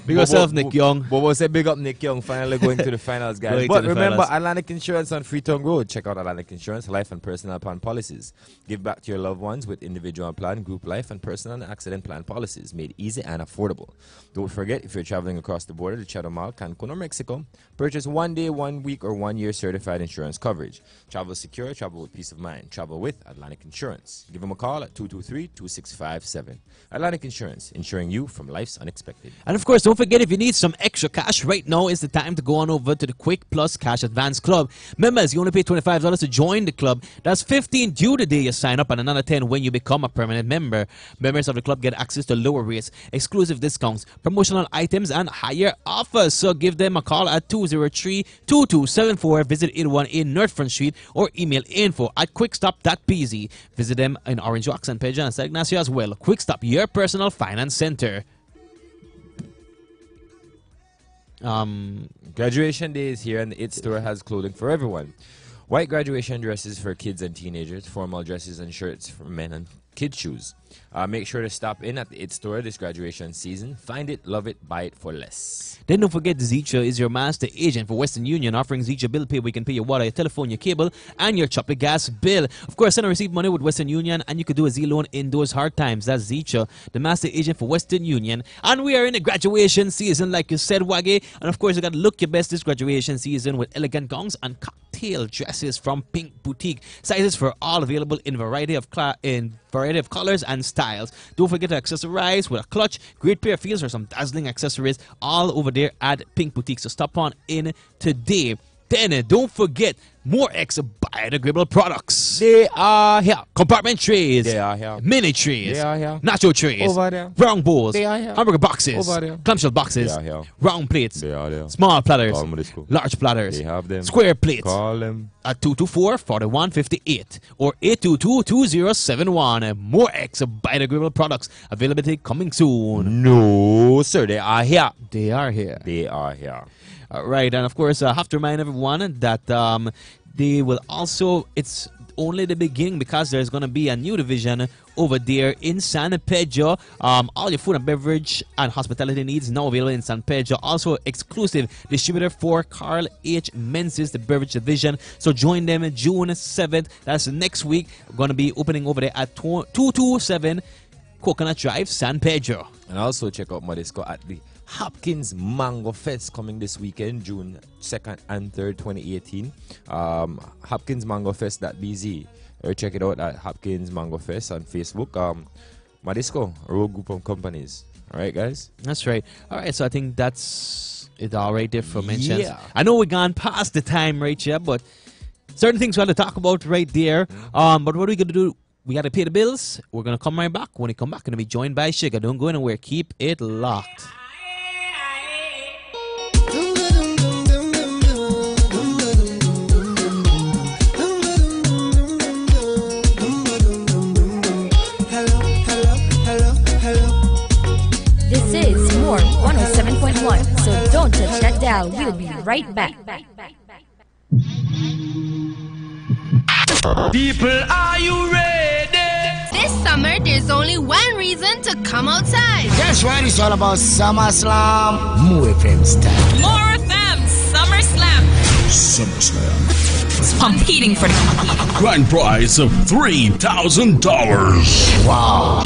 Big yourself, Nick Young. Bobo said, big up Nick Young, finally going to the finals, guys. But remember, Atlantic Insurance on Freetown Road. Check out Atlantic Insurance, life and personal plan policies. Give back to your loved ones with individual plan, group life, and personal and accident plan policies made easy and affordable. Don't forget, if you're traveling across the border to Chatham Mall, Cancun, or Mexico, purchase 1 day, 1 week, or 1 year certified insurance coverage. Travel secure, travel with peace of mind. Travel with Atlantic Insurance. Give them a call at 223-2657. Atlantic Insurance, insuring you from life's unexpected. And of course, don't forget, if you need some extra cash right now is the time to go on over to the Quick Plus Cash Advance Club. Members, you only pay $25 to join the club. That's $15 due the day you sign up, and another $10 when you become a permanent member. Members of the club get access to lower rates, exclusive discounts, promotional items, and higher offers. So give them a call at 203-2274. Visit 818 North Front Street, or email info@quickstop.pz. Visit them in Orange Walks and Pedro and San Ignacio as well. Quickstop, your personal finance center. Graduation day is here, and the It Store has clothing for everyone. White graduation dresses for kids and teenagers, formal dresses and shirts for men, and kids' shoes. Make sure to stop in at the IT store this graduation season. Find it, love it, buy it for less. Then don't forget Zecha is your master agent for Western Union, offering Zecha Bill Pay where you can pay your water, your telephone, your cable, and your chocolate gas bill. Of course, send and receive money with Western Union, and you could do a Z-loan in those hard times. That's Zecha, the master agent for Western Union. And we are in the graduation season, like you said, Waggy. And of course, you got to look your best this graduation season with elegant gowns and cocktail dresses from Pink Boutique. Sizes for all available in variety of colors and styles. Don't forget to accessorize with a clutch, great pair of heels, or some dazzling accessories all over there at Pink Boutique. So stop on in today. Then don't forget more biodegradable products. They are here. Compartment trays. They are here. Mini trays. They are here. Nacho trays. Over there. Round bowls. They are here. Hamburger boxes. Over there. Clamshell boxes. They are here. Round plates. They are there. Small platters. Call them, large platters. They have them. Square plates. Call them. At 224-4158 or 822-2071. More biodegradable products. Availability coming soon. No, sir. They are here. They are here. They are here. Right, and of course, I have to remind everyone that they will also, it's only the beginning because there's going to be a new division over there in San Pedro. All your food and beverage and hospitality needs now available in San Pedro. Also, exclusive distributor for Carl H. Menzies, the beverage division. So join them June 7th. That's next week. We're going to be opening over there at 227 Coconut Drive, San Pedro. And also check out Modisco at the Hopkins Mango Fest coming this weekend, June 2nd and 3rd, 2018. Hopkins Mango Fest.bz. Check it out at Hopkins Mango Fest on Facebook. Modisco, a road group of companies. All right, guys? That's right. All right, so I think that's it all right there for mentions. Yeah. I know we've gone past the time right here, but certain things we have to talk about right there. But what are we going to do? We got to pay the bills. We're going to come right back. When we come back, going to be joined by Sugar. Don't go anywhere. Keep it locked. This is more 107.1, so don't touch that dial. We'll be right back. People, are you ready? This summer, there's only one reason to come outside. That's right, it's all about SummerSlam. More FM style. More FM, SummerSlam. SummerSlam. Competing for the Grand prize of $3,000. Wow.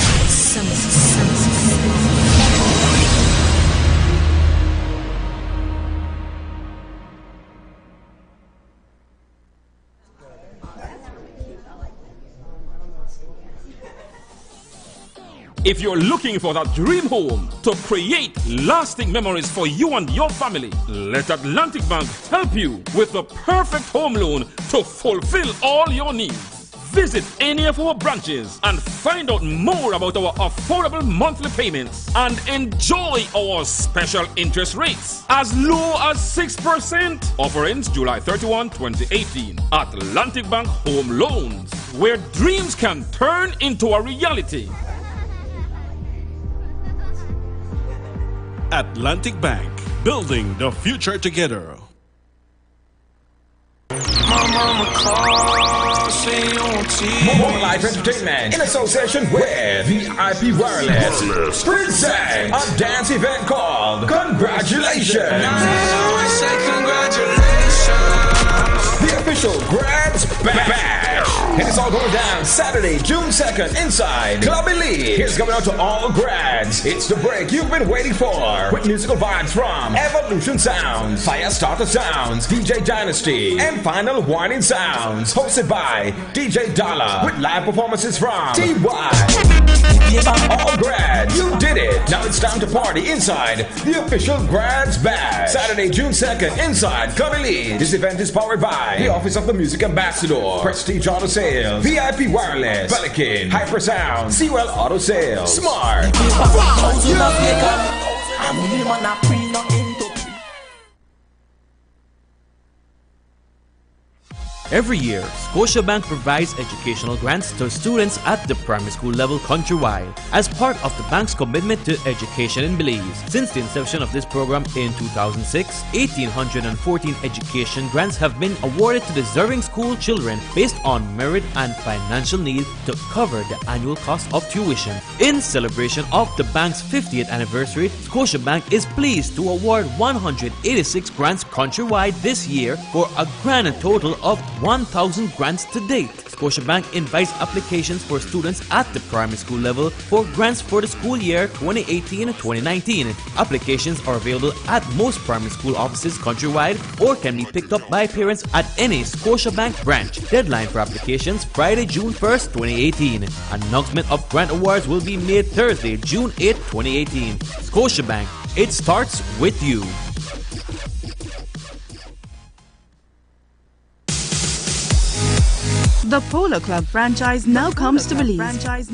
If you're looking for that dream home to create lasting memories for you and your family, let Atlantic Bank help you with the perfect home loan to fulfill all your needs. Visit any of our branches and find out more about our affordable monthly payments and enjoy our special interest rates as low as 6%. Offer ends July 31, 2018. Atlantic Bank Home Loans, where dreams can turn into a reality. Atlantic Bank, building the future together. More live entertainment in association with VIP Wireless present a dance event called Congratulations. The official Grads Bash. And it's all going down Saturday, June 2nd inside Club Belize. Here's coming out to all grads. It's the break you've been waiting for. With musical vibes from Evolution Sounds, Firestarter Sounds, DJ Dynasty, and Final Warning Sounds. Hosted by DJ Dollar with live performances from TY. All grads, you did it. Now it's time to party inside the official Grads Bash. Saturday, June 2nd inside Club Belize. This event is powered by the Office of the Music Ambassador, Prestige Auto Sales, VIP Wireless, Pelican, Hypersound, Sewell Auto Sales, Smart. Every year, Scotiabank provides educational grants to students at the primary school level countrywide as part of the bank's commitment to education in Belize. Since the inception of this program in 2006, 1,814 education grants have been awarded to deserving school children based on merit and financial need to cover the annual cost of tuition. In celebration of the bank's 50th anniversary, Scotiabank is pleased to award 186 grants countrywide this year for a grand total of 1,000 grants to date. Scotiabank invites applications for students at the primary school level for grants for the school year 2018-2019. Applications are available at most primary school offices countrywide or can be picked up by parents at any Scotiabank branch. Deadline for applications Friday, June 1st, 2018. Announcement of grant awards will be made Thursday, June 8th, 2018. Scotiabank, it starts with you. The Polo Club franchise now comes to Belize.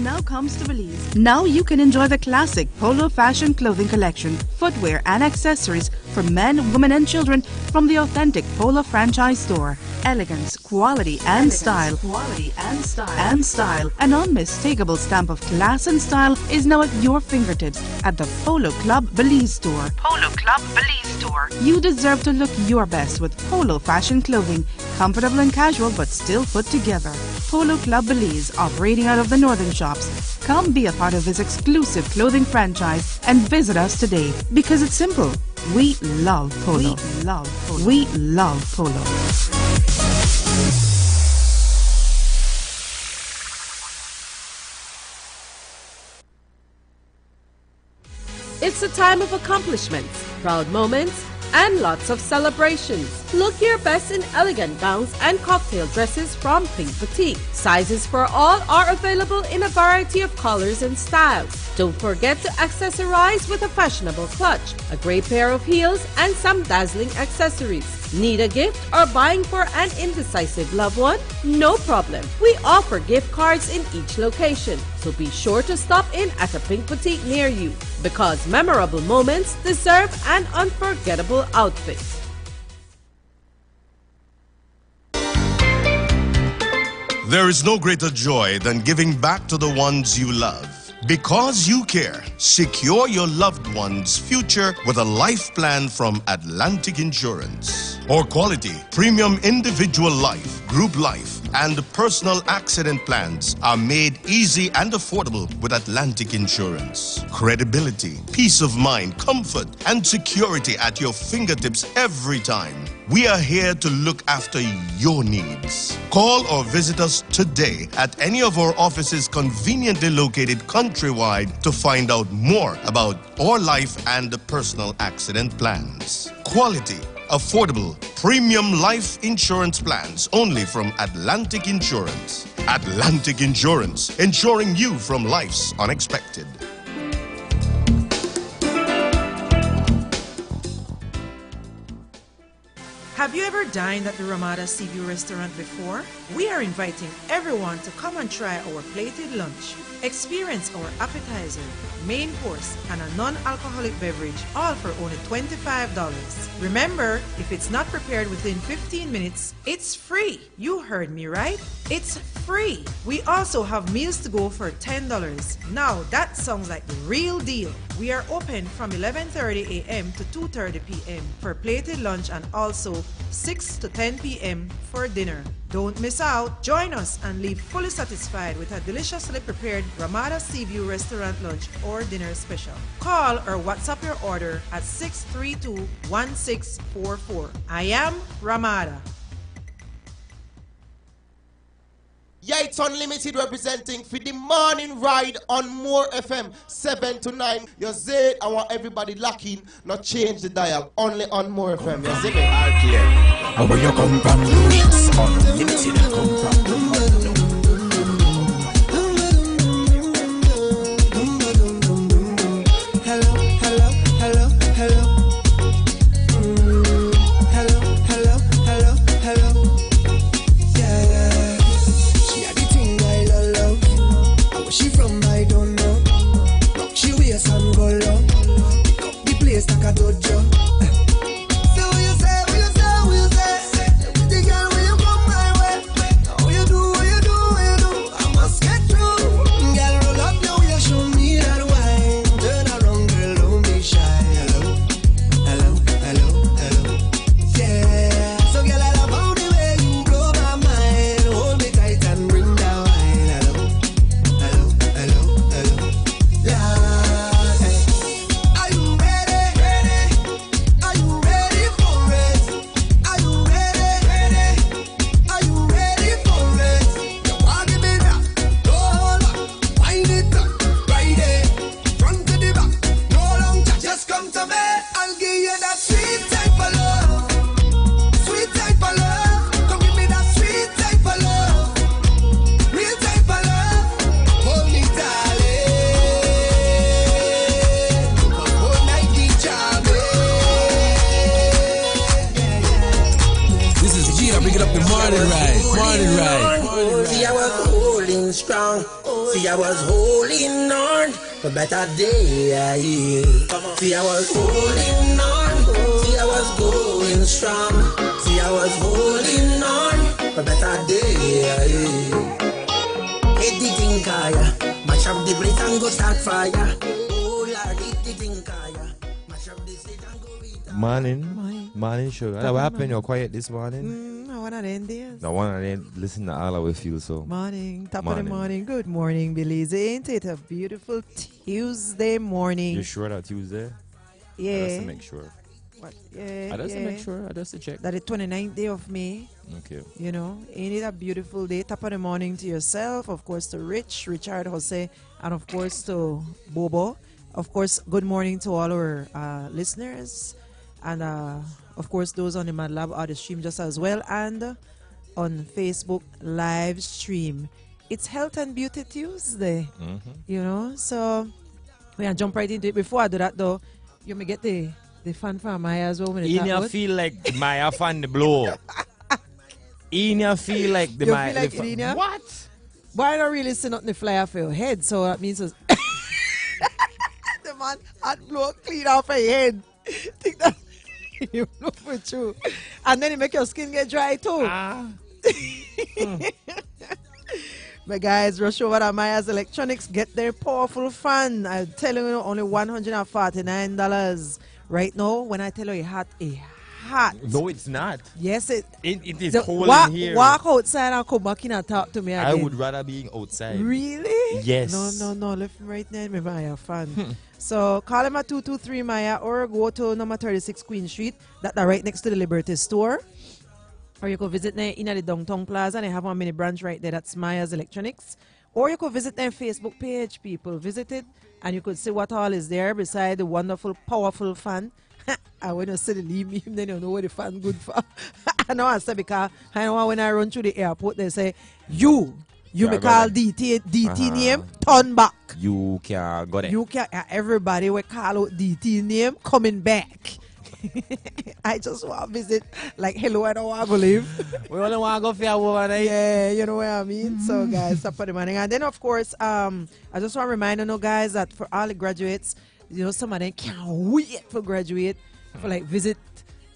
Now you can enjoy the classic Polo fashion clothing collection, footwear and accessories for men, women and children from the authentic Polo franchise store. Elegance, quality and style. An unmistakable stamp of class and style is now at your fingertips at the Polo Club Belize store. You deserve to look your best with Polo fashion clothing, comfortable and casual but still put together. Polo Club Belize, operating out of the northern shops. Come be a part of this exclusive clothing franchise and visit us today because it's simple. We love Polo. We love Polo. It's a time of accomplishments, proud moments, and lots of celebrations. Look your best in elegant gowns and cocktail dresses from Pink Boutique. Sizes for all are available in a variety of colors and styles. Don't forget to accessorize with a fashionable clutch, a great pair of heels, and some dazzling accessories. Need a gift or buying for an indecisive loved one? No problem. We offer gift cards in each location, so be sure to stop in at a Pink Boutique near you because memorable moments deserve an unforgettable outfit. There is no greater joy than giving back to the ones you love. Because you care, secure your loved one's future with a life plan from Atlantic Insurance. Or quality, premium individual life, group life, and personal accident plans are made easy and affordable with Atlantic Insurance. Credibility, peace of mind, comfort, and security at your fingertips every time. We are here to look after your needs. Call or visit us today at any of our offices conveniently located countrywide to find out more about our life and personal accident plans. Quality, affordable, premium life insurance plans only from Atlantic Insurance. Atlantic Insurance, insuring you from life's unexpected. Have you ever dined at the Ramada Seaview restaurant before? We are inviting everyone to come and try our plated lunch. Experience our appetizer, main course, and a non-alcoholic beverage, all for only $25. Remember, if it's not prepared within 15 minutes, it's free. You heard me right? It's free. We also have meals to go for $10. Now that sounds like the real deal. We are open from 11:30 a.m. to 2:30 p.m. for plated lunch and also 6 to 10 p.m. for dinner. Don't miss out. Join us and leave fully satisfied with a deliciously prepared Ramada Seaview restaurant lunch or dinner special. Call or WhatsApp your order at 632-1644. I am Ramada. Yeah, it's Unlimited representing for the morning ride on More FM 7 to 9. You see it? I want everybody locking, not change the dial. Only on More FM. You see me? And where you come from? It's Unlimited. Come from. The girl, will you come my way? gotta bring it up the morning ride. Morning ride. See, I was holding strong. See, I was holding on for better day. See, I was holding on. See, I was going strong. See, I was holding on for better day. Hit the thing, Kaya. Mash up the plate and go start fire. Oh, Lord, hit the thing, Kaya. Mash up the plate and go eat. Morning, sugar. What happened? You're quiet this morning? I want to end this. I want to listen to all our feel so. Morning, top of the morning. Good morning, Belize. Ain't it a beautiful Tuesday morning? You sure that Tuesday? Yeah. I just to make sure. What? Yeah. I just to make sure. I just to check. That the 29th day of May. Okay. You know, ain't it a beautiful day? Top of the morning to yourself, of course to Richard Jose, and of course to Bobo. Of course, good morning to all our listeners, and of course those on the Mad Lab or the stream just as well, and on Facebook live stream. It's Health and Beauty Tuesday, you know. So we can jump right into it. Before I do that, though, you may get the fan for Maya as well. In you feel like Maya fan the blow. In you feel like the you Maya. Feel like it, what? Why not really see nothing fly off your head? So that means the man had blow clean off your head. Think that you look for true, and then it make your skin get dry too. But guys, rush over to Maya's Electronics, get their powerful fan. I'm telling you, only $149 right now. When I tell you hot. No, it's not. Yes, it is cold in here. Walk outside and come back in and talk to me again. I would rather be outside. Really? Yes. No. Left me right now, my Maya fan. So call him at 223 Maya or go to number 36 Queen Street. That's right next to the Liberty Store. Or you could visit them in the downtown plaza. They have one mini branch right there. That's Maya's Electronics. Or you could visit their Facebook page, people. Visit it and you could see what all is there beside the wonderful, powerful fan. And when you see the leave me, then you know what the fan good for. I know I say because I know when I run through the airport, they say, you may call DT name, turn back. You can go there. You can, everybody will call out DT name, coming back. I just want to visit, like, hello, I don't want to leave. We only want to go for a woman. Yeah, you know what I mean? So, guys, top of the morning. And then, of course, I just want to remind you, guys, that for all the graduates, you know, some of them can't wait for graduate, for, like, visit,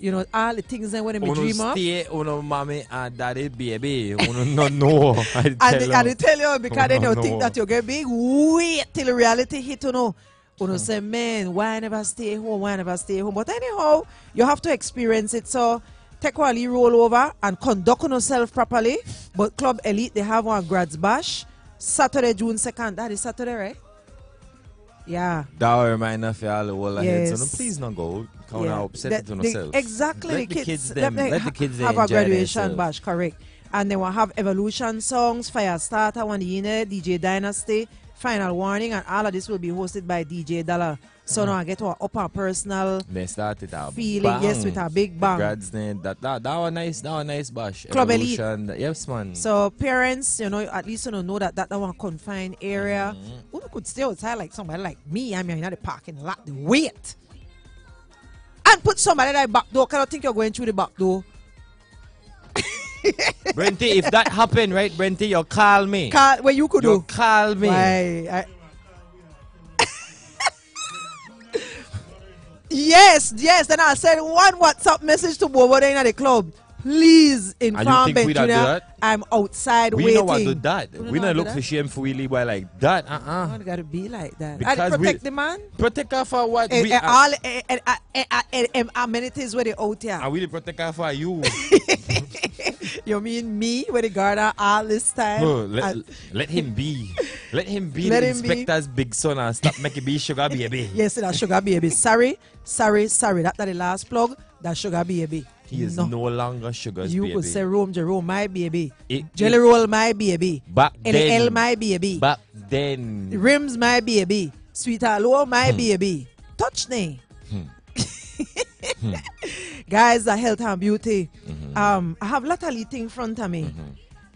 you know, all the things that when they dream of. Stay, mommy and daddy, baby. No, no. And they tell you, because then you think that you're going to be, wait till the reality hit, you know. You say, man, why I never stay home? But anyhow, you have to experience it. So take one roll over and conduct yourself properly. But Club Elite, they have one grads bash Saturday, June 2nd. That is Saturday, right? Yeah. That will remind us all the whole yes. ahead. So please not go. Count upset it on yourself. Exactly. Let the kids have a graduation bash, correct. And they will have evolution songs, Firestarter, one DJ Dynasty, Final Warning, and all of this will be hosted by DJ Dollar. So now I get to an upper personal they started out feeling, bang. yes, with a big bang. Grads name, that was nice bash. Club Evolution, Elite. Yes, man. So parents, you know, at least you know that one confined area. Who could stay outside like somebody like me? I mean, in the parking lot, the wait. And put somebody like back door. Cannot think you're going through the back door. Brenty, if that happened, right, Brenty, you call me. Well, you could do. Call me. Why? Yes. Then I send one WhatsApp message to Bobo in the club. Please inform Ben Junior. I'm outside we waiting. We know what to do that. We don't look for shame for Willie boy like that. It gotta be like that. Because protect the man. Protect her for what? All amenities where they out here. I really protect her for you. You mean me with the guard all this time? No, let him be. Let him be the inspector's big son and stop making be sugar baby. Yes, that sugar baby. Sorry. That's the last plug. That sugar baby. He is no longer sugar's baby. You could say Jerome, my baby. Jelly Roll, my baby. Back then. LL, my baby. Back then. Rims, my baby. Sweet Hello, my baby. Touch me. Guys, the health and beauty. I have a lot of little in front of me.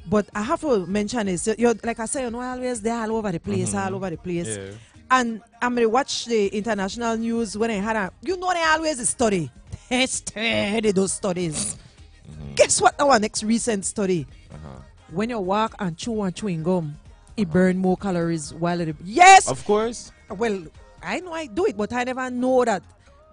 But I have to mention this. Like I say, you know, always they're all over the place, Yeah. And I'm going to watch the international news when I had they always study. They study those studies. guess what? Our next recent study. When you walk and chew on chewing gum, it burn more calories while it. Yes. Of course. Well, I know I do it, but I never know that.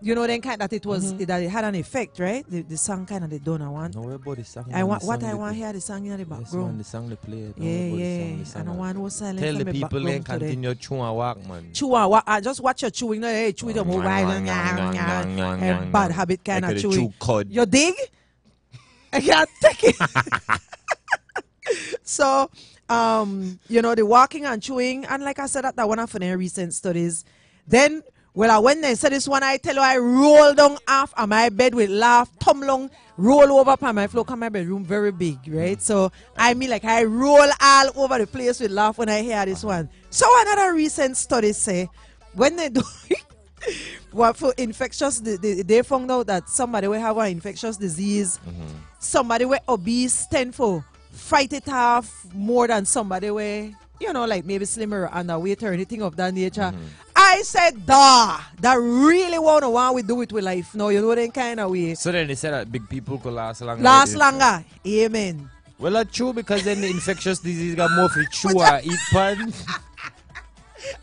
You know, then kind that it was that it had an effect, right? The song kind of they don't want. No, about the song. I want what I want here. The song in the background. The song they play. Yeah. I don't want no silence. Tell the people they continue chew and walk, man. Chew and walk. I just watch your chewing. Hey, chew it up more wild. Bad habit kind of chewing. You dig? I can't take it. So, you know, the walking and chewing, and like I said, that one of the recent studies. Then, well, when they said this one, I tell you, I roll down half on my bed with laugh, tumble roll over on my floor, because my bedroom very big, right? So, I mean, like, I roll all over the place with laugh when I hear this one. So, another recent study say, when they do well, for infectious, they found out that somebody will have an infectious disease, somebody will obese tend for fight it off more than somebody where, you know, like maybe slimmer or underweight or anything of that nature. I said, that really want we do it with life. No, you know that kind of way. So then they said that big people could last longer. Last longer. Amen. Well, that's true, because then the infectious disease got more for chew or eat pan.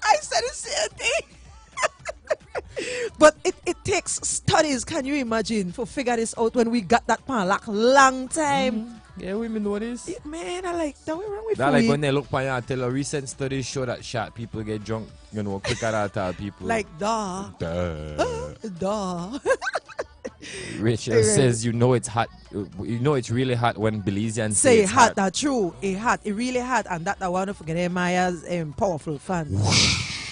I said the same thing. But it takes studies, can you imagine, for figure this out when we got that pan like long time. Yeah, women know this. Man, I like that. We're wrong with that. Like when they look by you and tell a recent studies show that shot people get drunk, you know, quicker than people. Like duh. Rachel says, you know it's hot. You know it's really hot when Belizeans say it's hot. That's true. It hot. It really hot, and that I want to forget Maya's powerful fan.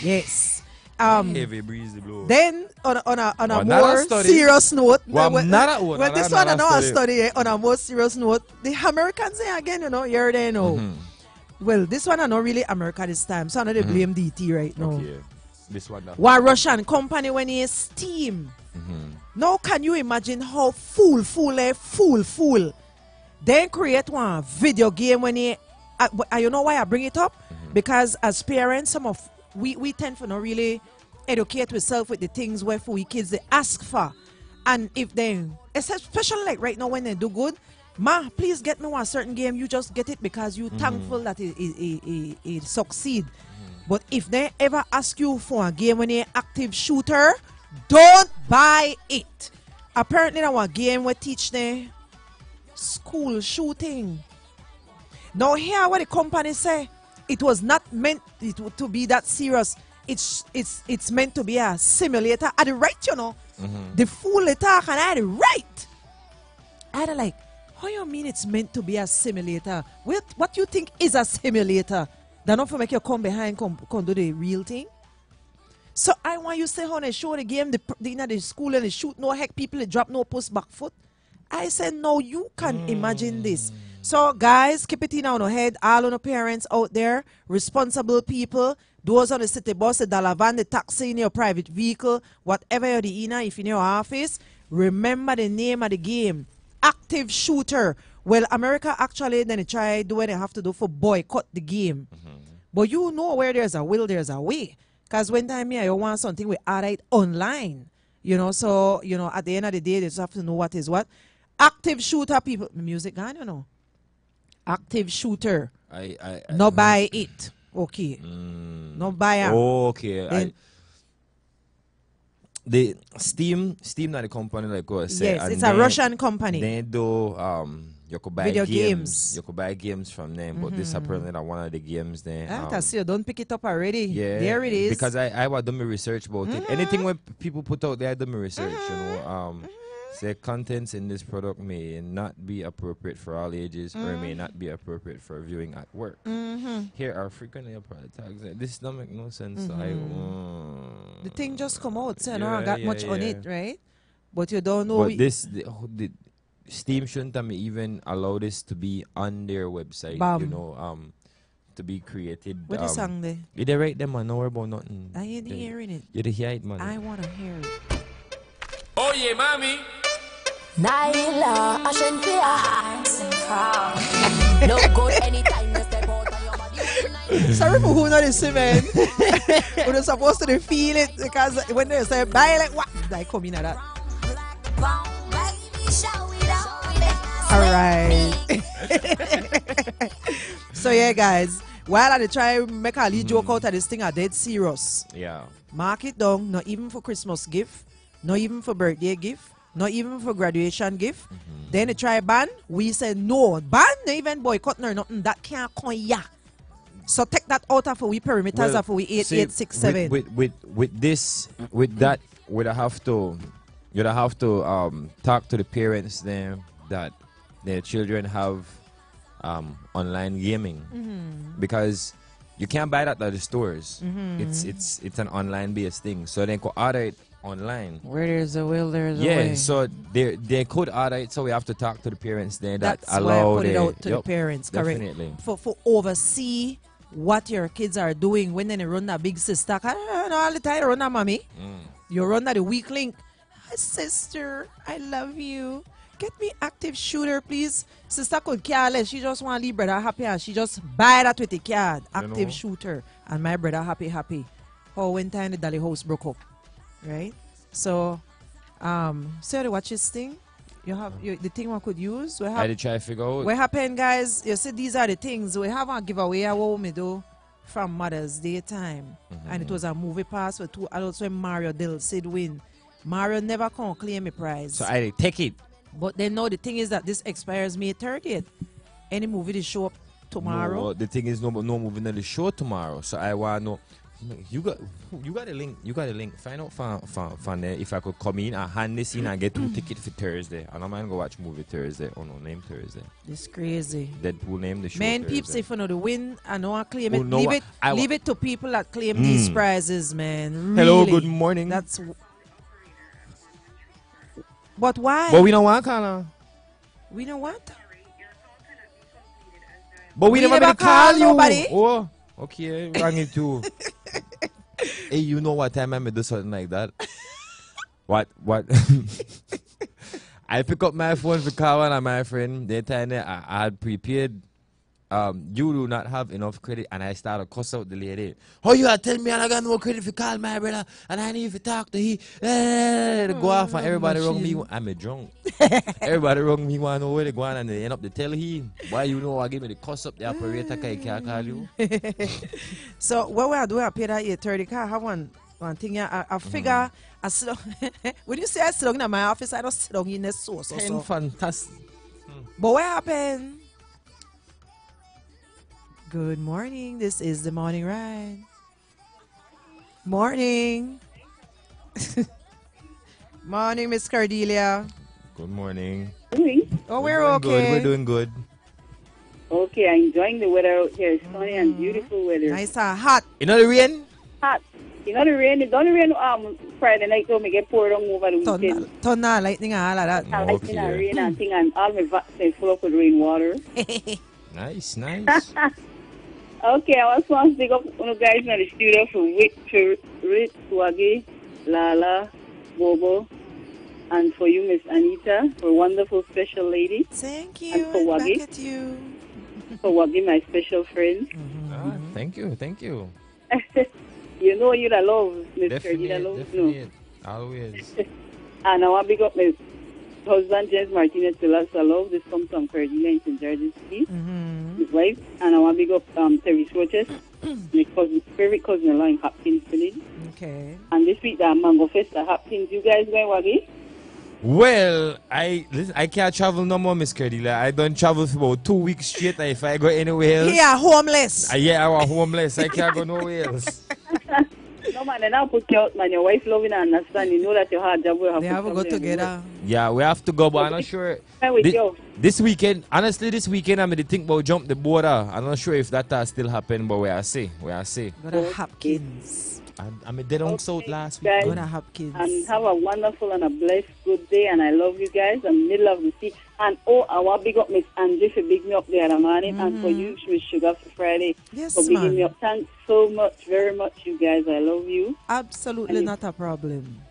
Yes. Heavy breezy blow. Then on a more serious note, well, this one another study. On a more serious note, the Americans say again, you know, here they know. Well, this one are not really America this time, so I know they blame DT right now. Okay. This one. One Russian company when he steam. Now can you imagine how fool. Then create one video game when he. You know why I bring it up? Because as parents, some of we tend to not really educate ourselves with the things where for we kids they ask for. And if they, especially like right now when they do good, ma, please get me one certain game, you just get it because you thankful that it succeed. But if they ever ask you for a game when you're active shooter, don't buy it. Apparently that one game will teach them school shooting. Now here what the company say, it was not meant to be that serious. It's meant to be a simulator. At the right, you know. The fool attack and I had it right. I had like, how you mean it's meant to be a simulator? What you think is a simulator? That not for make you come behind, come do the real thing. So I want you to say how they show the game, the school and they shoot no heck people, they drop no post back foot. I said no, you can imagine this. So guys, keep it in on our head. All on the parents out there, responsible people, those on the city bus, the dollar van, the taxi in your private vehicle, whatever you're the inner, if in your office, remember the name of the game. Active shooter. Well, America actually then they try do what they have to do for boycott the game. But you know where there's a will, there's a way. Because when time here, you want something with alright online. You know, so, you know, at the end of the day, they just have to know what is what. Active shooter people, music gone, you know. Active shooter. I no buy it. Okay. No buy it. Okay. Then, the Steam not a company like I said. Yes, it's a Russian company. They do you could buy video games. You could buy games from them, but this apparently not one of the games there. Don't pick it up already. Yeah, there it is. Because I was doing my research about it. Anything where people put out there, I do my research. You know, say contents in this product may not be appropriate for all ages or may not be appropriate for viewing at work. Here are frequently applied tags. This don't make no sense. The thing just come out, so I don't got much on it, right? But you don't know. But the Steam shouldn't have even allow this to be on their website. You know, to be created. What is song there? You they write them man, know about nothing. I ain't hearing it. You hear it, man. I wanna hear it. Oh yeah, mommy. Naila, no good anytime you step out of your body. Sorry for who not is man. We're supposed to feel it because when they say buy like what, I come in at that. All right. So yeah, guys, while I dey try make a lead joke out of this thing, I dead serious. Yeah. Mark it down, not even for Christmas gift, not even for birthday gift, not even for graduation gift. Then they try ban. We say no, ban, not even boycott nor nothing. That can't come here. So take that out of we perimeters of we 8867. With this, with that, we'd have to talk to the parents there that their children have online gaming because you can't buy that at the stores. It's an online based thing, so they could order it online. Where there's a will, there's a yeah, way. so they could order it, so we have to talk to the parents there that That's allow why I put it out to Yep, the parents, correct? definitely. For oversee what your kids are doing when they run that big sister. All the time run that mommy. You run that the weak link. Hi, sister, I love you. Get me active shooter, please. Sister could care less. She just want to leave brother happy and she just buy that with the card. Active shooter. And my brother happy. Oh, when time the Dolly house broke up. Right? So, so you watch this thing. You have the thing one could use. I did try to figure out. What happened, guys? You see, these are the things. We have a giveaway what we do from Mother's Day time. And it was a movie pass for 2 adults when Mario Dill Sid win. Mario never can claim a prize. So I did take it. But then no, the thing is that this expires May 30th. Any movie they show up tomorrow. No, the thing is no movie in the show tomorrow. So I want to know. You got a link. You got a link. Find out from there if I could come in and hand this in and get 2 tickets for Thursday. I don't mind go watch movie Thursday. Oh no, name Thursday. This crazy. Deadpool name the show. Man, Thursday. peeps, if you know the win, I know I claim it. Oh, no, leave it to people that claim these prizes, man. Really. Hello, good morning. That's. But why? But we don't want Carla. We don't want. But we never call you. Nobody. Oh, okay, wrong it too. Hey, you know what time I do something like that? What? I pick up my phone for Kawan and my friend. They tell me I had prepared. You do not have enough credit, and I started cuss out the lady. Oh, you are telling me I got no credit for call my brother, and I need to talk to he. Go off and everybody wrong me. I'm a drunk. Everybody wrong me. Want to know where they go on, and they end up to tell he. Why you know I give me the cuss up the operator? I can't call you. So what we are doing? I pay that 830. I have one thing. I figure. I sit down. When you say I sit down in my office, I don't sit down in the source. So fantastic. But what happened? Good morning. This is the morning ride. Morning. Morning, Miss Cordelia. Good morning. Oh, we're okay. Good. We're doing good. Okay, I'm enjoying the weather out here. It's sunny and beautiful weather. Nice and hot. You know the rain? Hot. You know the rain? It don't rain Friday night when me get poured on over the weekend. Thunder, lightning and all of that. Lightning and rain and thing, and all my vaccines full up with rainwater. Nice. Okay, I was want to pick up one of the guys in the studio for Victor, Rit, Swaggy, Lala, Bobo, and for you, Miss Anita, for a wonderful special lady. Thank you. And for Waggy. Back at you. For Waggy, my special friend. Thank you. You know you love, Mr. You love, no. Always. And I want to pick up my husband, James Martinez, to I love this comes from Cardinal in St. George's Street. His wife, and I want to big up Terry Roches, my favorite cousin in Hopkins Village. Okay. And this week, the Mango Fest at Hopkins. You guys going, Waggy? Well, I can't travel no more, Miss Cardilla. I don't travel for about 2 weeks straight. If I go anywhere else, yeah, homeless. Yeah, I'm homeless. I can't go nowhere else. No, man, and I'll put you out, man. Your wife loving and understand. You know that your hard job will have they to have to go together. Yeah, we have to go, but I'm not sure. This weekend, honestly, I'm going to think about jump the border. I'm not sure if that still happen, but we are see. Go to Hopkins. I'm a dead on south last week. Guys, go to Hopkins. And have a wonderful and a blessed good day. And I love you guys. I'm middle of the sea. And I want to big up Miss Angie for bigging me up there the morning. And for you, Miss Sugar, for Friday. Yes, for bigging me up. Thanks so much, very much, you guys. I love you. Absolutely not a problem.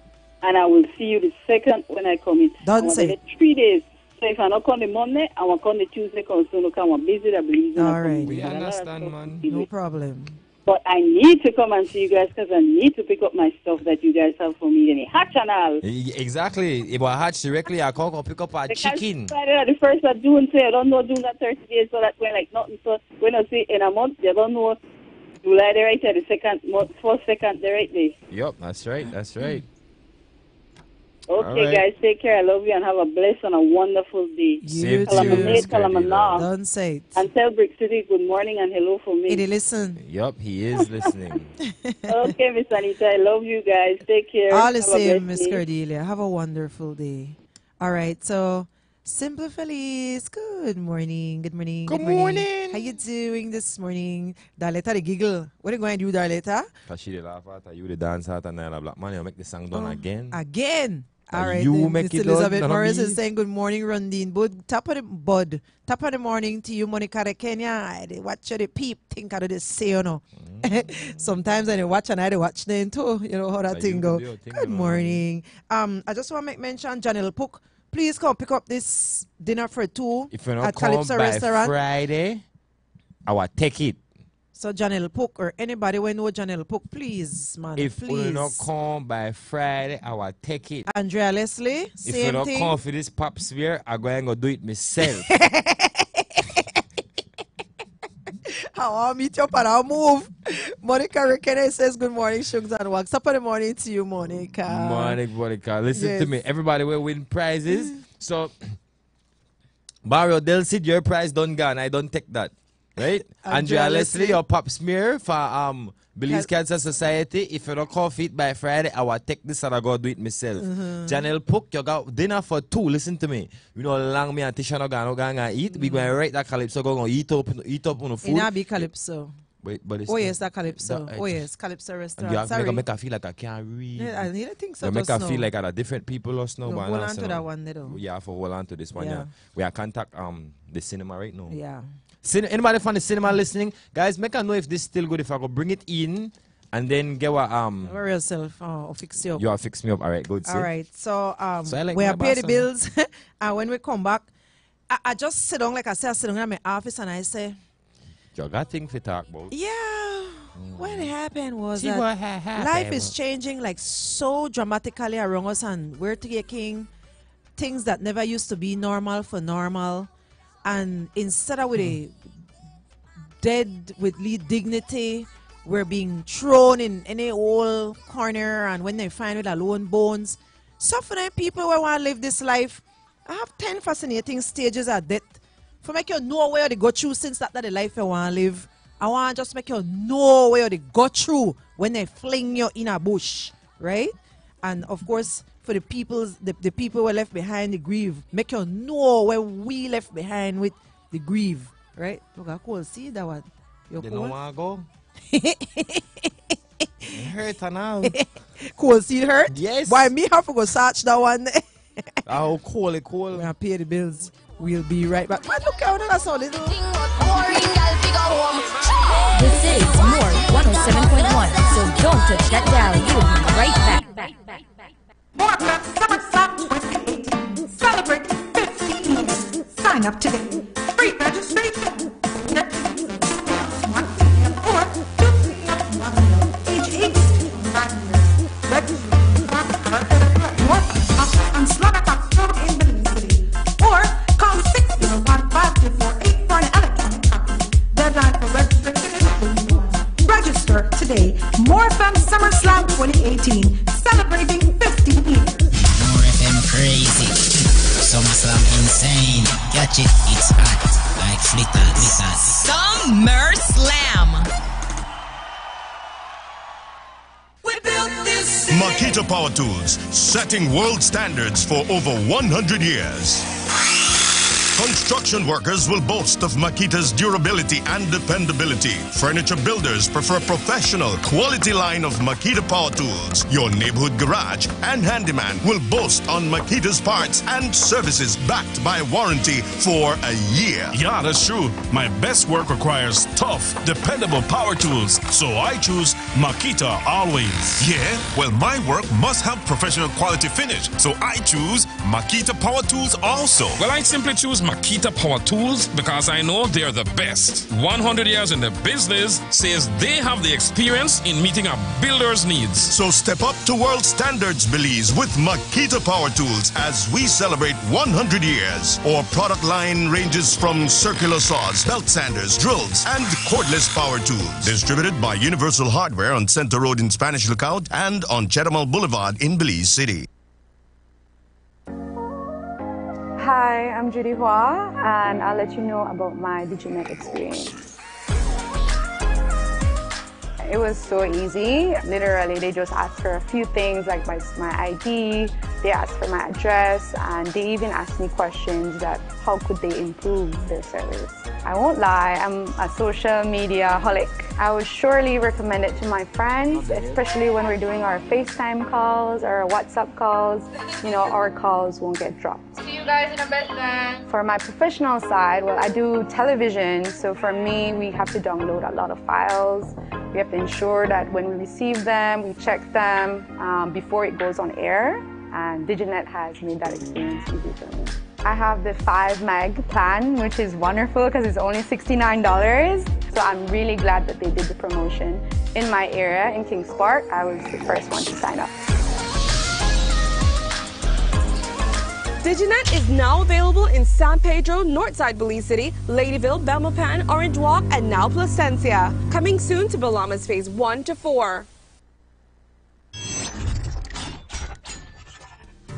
And I will see you the second when I come in. Don't say. 3 days. So if I not come the Monday, I will come the Tuesday, because soon I'm busy. I believe. All right. We understand, man. No problem. But I need to come and see you guys because I need to pick up my stuff that you guys have for me. Any hatch and all. Exactly. If I hatch directly, I can't go pick up a chicken. Friday, the 1st of June, say I don't know June at 30 days, so that's when like nothing. So when I say in a month, you don't know July the right there, the second month, first, second the right day. Yep, that's right. That's right. Okay, right. guys, take care. I love you and have a blessed and a wonderful day. Same to you. Don't say it. And tell Brick City good morning and hello for me. Did listen? Yep, he is listening. Okay, Miss Anita, I love you guys. Take care. All the Have a same, blessed Miss day. Cordelia. Have a wonderful day. All right, so Simple Feliz, good morning. Good morning. Good morning. How you doing this morning? Darletta the giggle. What are you going to do, Darletta? Because she laugh at you, the dance at and a black man, you make the song done again. Again. All right, you then, make Miss it Elizabeth done, Morris not me. is saying good morning, Rondine. Top of the morning to you, Monica de Kenya. I dey watch you, the peep, think I do the say, you know. Sometimes I dey watch and I dey watch them too. You know how that thing go. Good morning. I just want to make mention, Janelle Pook, please come pick up this dinner for two If you not at come Calypso by Restaurant. Friday, I will take it. So Janelle Pook or anybody who know Janelle Pook, please, man, If please. you not come by Friday, I will take it. Andrea Leslie, If you same not thing. come for this pop sphere, I'm going to do it myself. I'll meet you up and I'll move. Monica Rekene says good morning, Shugs and Wax. Top of the morning to you, Monica. Morning, Monica. Listen Yes. to me. Everybody will win prizes. So, Mario Del Cid, your prize done gone. I don't take that. Right? Andrea Leslie, your pop smear for Belize Cancer Society. If you don't call fit by Friday, I will take this and I go do it myself. Janelle Pook, you got dinner for two. Listen to me. You know, long me and Tisha no gonna eat. We going right that Calypso go eat up on the food. In be Calypso. Wait, but it's Oh yes, that Calypso. that- Oh yes, Calypso and restaurant. you have Sorry. make her feel like I can't read. Yeah, I need to think so. You make her just feel now. like other different people us now. No, but hold not on so to now. that one, though. Yeah, for hold on to this one. Yeah. Yeah, we are contact the cinema right now. Yeah. Anybody from the cinema listening, guys, make a know if this is still good. If I go bring it in and then get what Worry yourself. Oh, I'll fix you up. you have fix me up. All right, good. All right. So So I like we my have paid the boss, bills, and when we come back, I just sit down like I say, I sit down in my office and I say, You got things to talk about. yeah. What happened was See that what happened. life is changing like so dramatically around us, and we're taking things that never used to be normal for normal, and instead of with a dead with lead dignity, we're being thrown in any old corner, and when they find with alone bones, suffering people who want to live this life. I have 10 fascinating stages of death for make you know where they go through since that the life you want to live. I want to just make you know where they go through when they fling you in a bush, right? And of course, for the people who are left behind, the grieve, make you know where we left behind with the grieve, right? Look, I cool. See that one? You They cool? don't want to go. It hurt now. Cool. See it hurt? Yes. Why me have to go search that one? Oh, cool. We're gonna pay the bills. We'll be right back. Man, look how that's so little. This is more 107.1, so don't touch that dial. We'll be right back. Celebrate 15 years. Sign up today. Free registration. Age 18. On Slovak Road in Belize City. Or call 601-524-8 for an electronic copy. Deadline for registration is June 1. Register today. More FM Summer Slam 2018. Celebrating 15 years. More FM crazy. SummerSlam insane. Catch it, it's hot. Like flitters. Summer Slam. Makita Power Tools, setting world standards for over 100 years. Construction workers will boast of Makita's durability and dependability. Furniture builders prefer professional, quality line of Makita Power Tools. Your neighborhood garage and handyman will boast on Makita's parts and services backed by warranty for a year. Yeah, that's true. My best work requires tough, dependable power tools, so I choose Makita always. Yeah, well, my work must have professional quality finish, so I choose Makita Power Tools also. Well, I simply choose Makita Power Tools because I know they're the best. 100 years in the business says they have the experience in meeting a builder's needs. So step up to world standards, Belize, with Makita Power Tools as we celebrate 100 years. Our product line ranges from circular saws, belt sanders, drills, and cordless power tools. Distributed by Universal Hardware on Center Road in Spanish Lookout and on Chedamal Boulevard in Belize City. Hi, I'm Judy Hua, and I'll let you know about my DigiNet experience. It was so easy. Literally, they just asked for a few things like my ID, they asked for my address, and they even asked me questions that how could they improve their service. I won't lie, I'm a social media holic. I would surely recommend it to my friends, especially when we're doing our FaceTime calls or our WhatsApp calls. You know, our calls won't get dropped. See you guys in a bit then. For my professional side, well, I do television, so for me, we have to download a lot of files. We have to ensure that when we receive them, we check them before it goes on air, and DigiNet has made that experience easy for me. I have the 5 meg plan, which is wonderful because it's only $69. So I'm really glad that they did the promotion. In my area, in Kings Park, I was the first one to sign up. DigiNet is now available in San Pedro, Northside Belize City, Ladyville, Belmopan, Orange Walk, and now Placencia. Coming soon to Balamas Phase 1 to 4.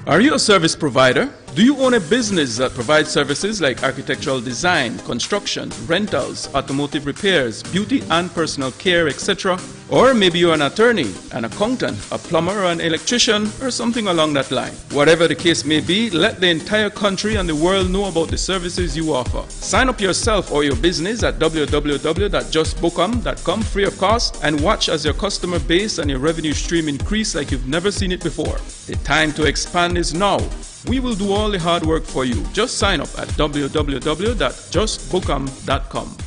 Are you a service provider? Do you own a business that provides services like architectural design, construction, rentals, automotive repairs, beauty and personal care, etc.? Or maybe you're an attorney, an accountant, a plumber or an electrician, or something along that line. Whatever the case may be, let the entire country and the world know about the services you offer. Sign up yourself or your business at www.justbookum.com free of cost and watch as your customer base and your revenue stream increase like you've never seen it before. The time to expand is now. We will do all the hard work for you. Just sign up at www.justbookum.com.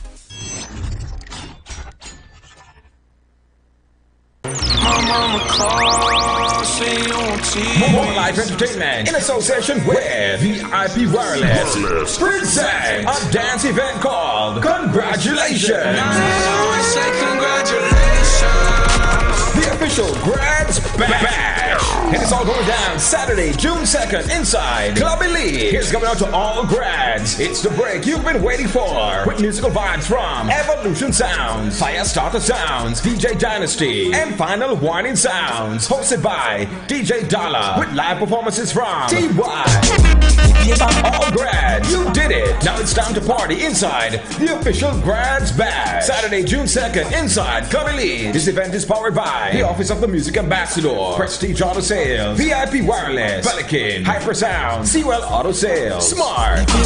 More live entertainment in association with VIP Wireless present a dance event called Congratulations. The official Grads Bash. And it's all going down Saturday, June 2nd inside Club Belize. Here's coming out to all grads. It's the break you've been waiting for. With musical vibes from Evolution Sounds, Firestarter Sounds, DJ Dynasty, and Final Warning Sounds. Hosted by DJ Dollar with live performances from TY. All grads, you did it. Now it's time to party inside the official Grads Bash. Saturday, June 2nd inside Club Belize. This event is powered by the Office of the Music Ambassador, Prestige Auto Sales, VIP Wireless, Pelican, Hyper Sound, Sewell Auto Sales, Smart. Cool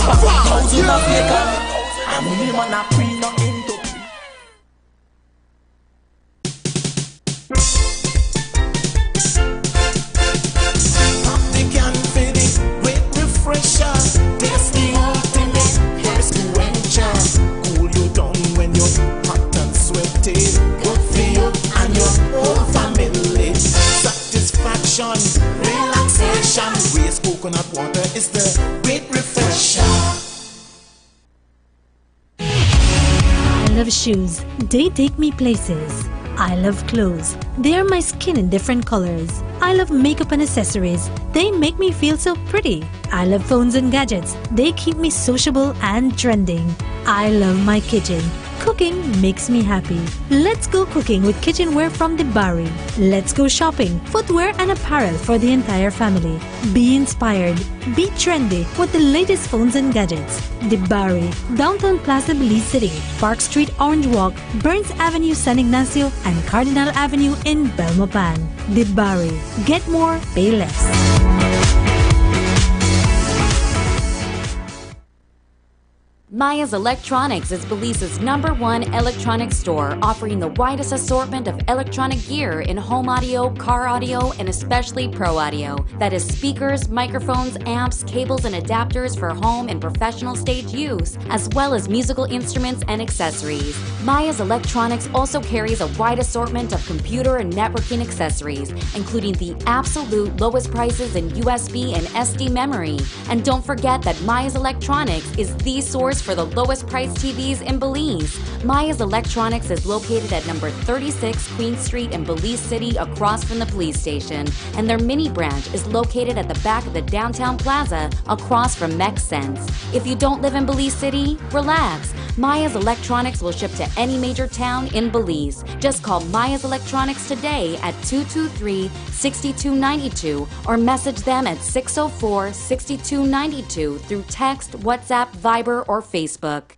you down when you're hot and sweaty. Good for you and your whole family. Satisfaction, relaxation. Race coconut water is the great refresher. I love shoes. They take me places. I love clothes. They are my skin in different colors. I love makeup and accessories. They make me feel so pretty. I love phones and gadgets. They keep me sociable and trending. I love my kitchen. Cooking makes me happy. Let's go cooking with kitchenware from Dibari. Let's go shopping, footwear and apparel for the entire family. Be inspired. Be trendy with the latest phones and gadgets. Dibari, Downtown Plaza, Belize City, Park Street, Orange Walk, Burns Avenue, San Ignacio, and Cardinal Avenue in Belmopan. Dibari, get more, pay less. Maya's Electronics is Belize's #1 electronics store, offering the widest assortment of electronic gear in home audio, car audio, and especially pro audio. That is speakers, microphones, amps, cables, and adapters for home and professional stage use, as well as musical instruments and accessories. Maya's Electronics also carries a wide assortment of computer and networking accessories, including the absolute lowest prices in USB and SD memory. And don't forget that Maya's Electronics is the source for the lowest priced TVs in Belize. Maya's Electronics is located at number 36 Queen Street in Belize City, across from the police station. And their mini branch is located at the back of the downtown plaza, across from MexSense. If you don't live in Belize City, relax. Maya's Electronics will ship to any major town in Belize. Just call Maya's Electronics today at 223-6292 or message them at 604-6292 through text, WhatsApp, Viber, or Facebook.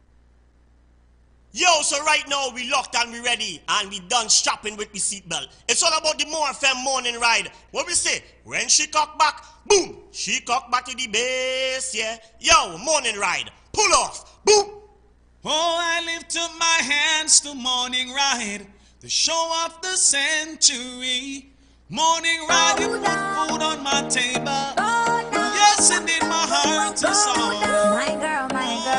Yo, so right now we locked and we ready and we done strapping with the seatbelt. It's all about the More FM morning ride. What we say? When she cock back, boom, she cock back to the base, yeah. Yo, morning ride, pull off, boom. Oh, I lift up my hands to morning ride, the show of the century. Morning ride, you put food on my table. Yes, indeed, my heart is song. My girl, my girl.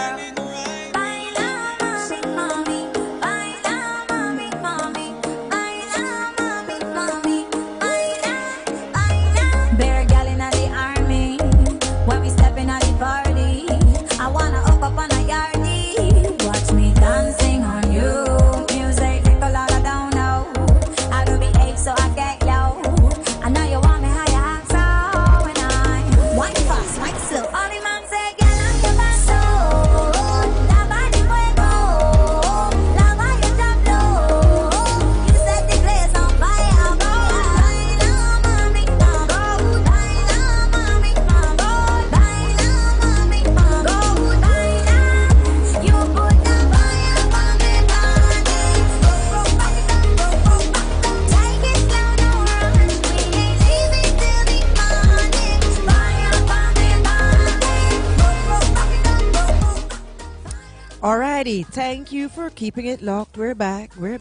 Alrighty, thank you for keeping it locked. We're back. We're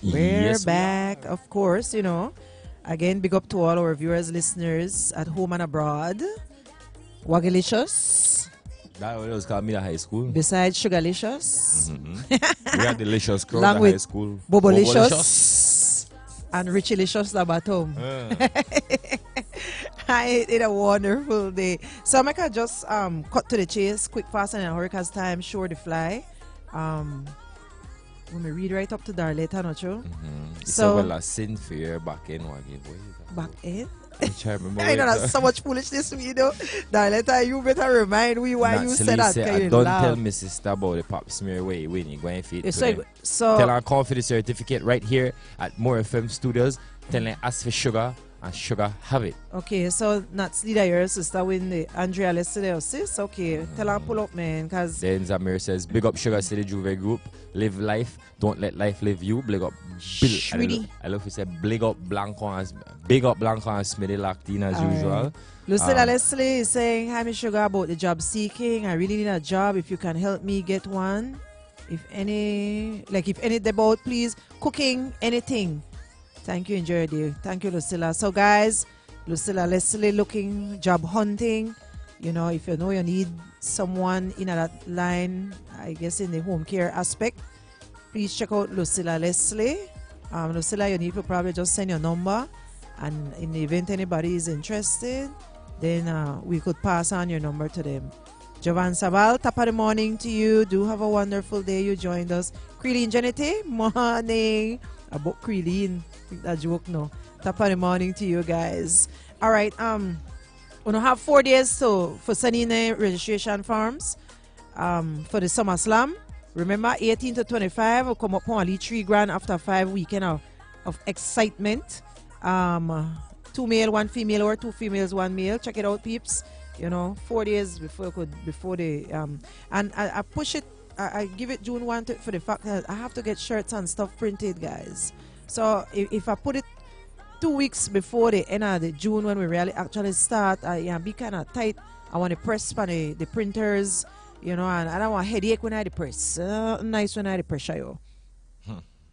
Yes, we back. Of course, you know. Again, big up to all our viewers, listeners at home and abroad. Wagalicious. That was called me at high school. Besides Sugarlicious. We had delicious crowd Along at with high school. Bobolicious. And Richilicious Labatom. It's a wonderful day. So I can just cut to the chase, quick, fast, and in a hurry, because time sure to fly. Let me read right up to there later, not you? So, well, a sin fear back in Waggy. Back in? I remember. I know that's so much foolishness, you know. Darleta, you better remind me why you said that. Don't tell me sister about the pop smear way when you going fit. So tell her call for the certificate right here at More FM Studios. Tell her ask for sugar and sugar have it. Okay, so not Slida your sister when the Andrea yesterday or sis. Okay, tell her pull up, man, cause then Zamir says big up Sugar City Juve Group. Live life, don't let life live you. Big up Bill. I love to say big up Blanco and Smitty locked in as usual. Lucilla Leslie is saying, hi, Miss Sugar, about the job seeking. I really need a job. If you can help me get one. If any about, please, cooking, anything. Thank you, enjoy your day. Thank you, Lucilla. So, guys, Lucilla Leslie looking, job hunting. You know, if you know you need someone in that line, I guess in the home care aspect, please check out Lucilla Leslie. Lucilla, you need to probably just send your number. And in the event anybody is interested, then we could pass on your number to them. Jovan Sabal, top of the morning to you. Do have a wonderful day. You joined us. Creeline Janete, morning. About Creeline. I think that joke, no. Top of the morning to you guys. All right. We don't have 4 days for sending in registration forms for the Summer Slam. Remember, 18 to 25 will come up on only $3,000 after 5 weekends of excitement. 2 male, 1 female, or 2 females, 1 male. Check it out, peeps. You know, 4 days before they and I push it. I give it June 1 for the fact that I have to get shirts and stuff printed, guys. So if I put it 2 weeks before the end of the June when we really actually start, I be kind of tight. I want to press for the printers You know, and I don't want headache when I depress. Nice when I depress you.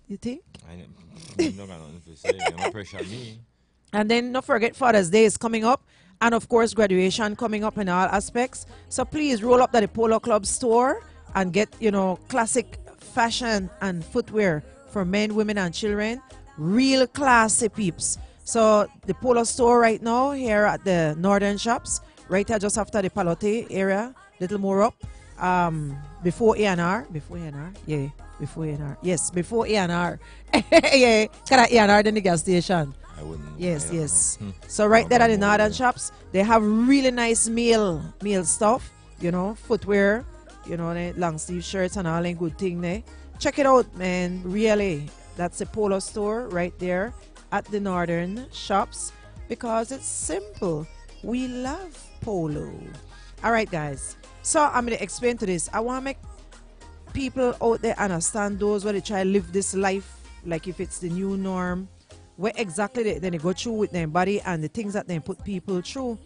You think? I'm not going to say. Don't pressure me. And then don't forget Father's Day is coming up. And of course, graduation coming up in all aspects. So please roll up to the Polo Club store and get, you know, classic fashion and footwear for men, women, and children. Real classy peeps. So the Polo store right now here at the Northern Shops, right here just after the Palote area, little more up, before A&R. Before A&R? Yeah, before A&R. Yes, before A&R. Yeah, kind of A&R than the gas station. I wouldn't. Yes, yes. So right there at the Northern Shops, they have really nice meal stuff, you know, footwear, you know, the long sleeve shirts and all that good thing there. Check it out, man. Really, that's a Polo store right there at the Northern Shops because it's simple. We love Polo. All right, guys. So I'm going to explain to this. I want to make people out there understand those where they try to live this life like if it's the new norm. Where exactly they go through with their body and the things that they put people through.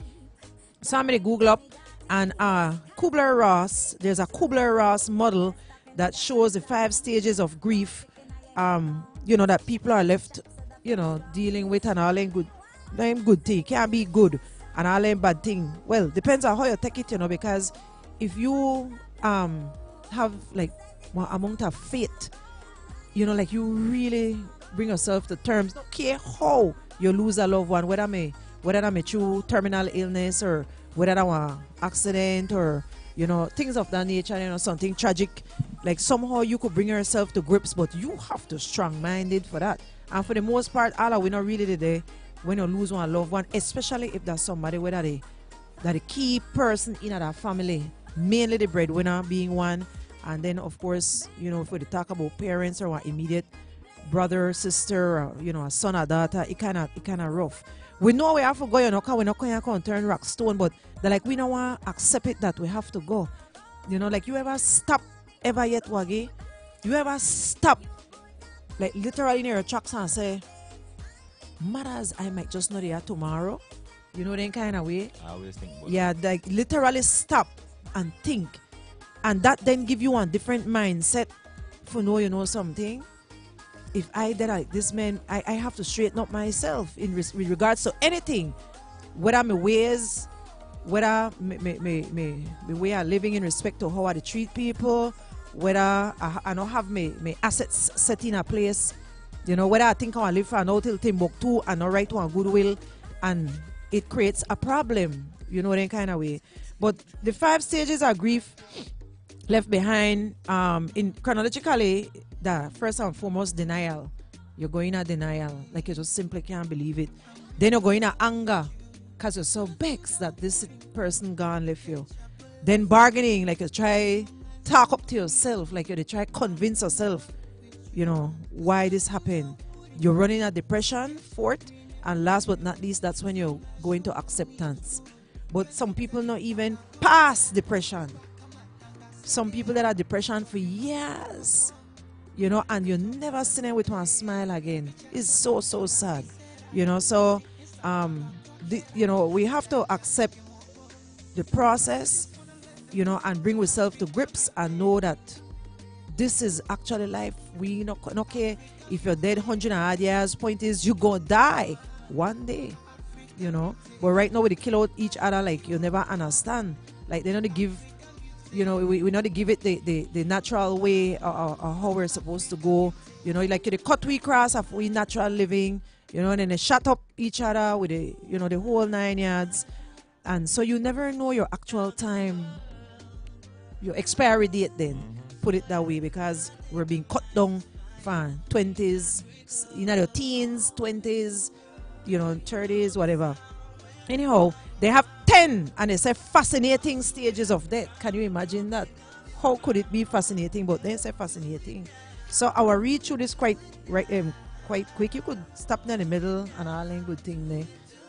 So I'm going to Google up and Kubler-Ross, there's a Kubler-Ross model that shows the 5 stages of grief, you know, that people are left, you know, dealing with and all them good thing. Can't be good and all them bad thing. Well, depends on how you take it, you know, because if you have like one amount of faith, you know, like you really bring yourself to terms. Don't care how you lose a loved one, whether I'm through terminal illness or whether I'm an accident or, you know, things of that nature, you know, something tragic. Like somehow you could bring yourself to grips, but you have to strong-minded for that. And for the most part, all we not really today when you lose one loved one, especially if there's somebody whether that the key person in that family, mainly the breadwinner being one, and then of course, you know, if we talk about parents or immediate brother, sister, or, you know, a son or daughter, it kind of rough. We know we have to go, you know, because we're not going to turn rock stone, but they're like, we don't want to accept it that we have to go. You know, like you ever stop ever yet, Wagi? You ever stop, like literally in your tracks and say, matters, I might just not here tomorrow? You know, that kind of way? I always think about yeah, like literally stop and think. And that then give you a different mindset for know, you know, something. If I did like this man, I have to straighten up myself in with regards to anything, whether my ways, whether my way of living in respect to how I treat people, whether I don't have my assets set in a place, you know, whether I think I live for an hotel Timbuktu and not right to a goodwill, and it creates a problem, you know, that kind of way. But the 5 stages of grief left behind, in chronologically, the first and foremost, denial. You're going to denial, like you just simply can't believe it. Then you're going to anger, because you're so vexed that this person gone left you. Then bargaining, like you try talk up to yourself, like you try convince yourself, you know, why this happened. You're running a depression, fourth, and last but not least, that's when you're going to acceptance. But some people not even pass depression. Some people that are depression for years, you know, and you never see them with one smile again. It's so sad, you know. So, you know, we have to accept the process, you know, and bring ourselves to grips and know that this is actually life. We not care if you're dead 100 and odd years. Point is, you gonna die one day, you know. But right now, we kill out each other like you never understand. Like they don't give. You know, we not to give it the natural way or how we're supposed to go. You know, like the cut we cross of we natural living, you know, and then they shut up each other with the, you know, the whole 9 yards. And so you never know your actual time, your expiry date then, put it that way, because we're being cut down from 20s, you know, your teens, 20s, you know, 30s, whatever. Anyhow, they have 10 and they say fascinating stages of death. Can you imagine that? How could it be fascinating? But they say fascinating. So our read through this quite quick. You could stop in the middle and all that good thing there.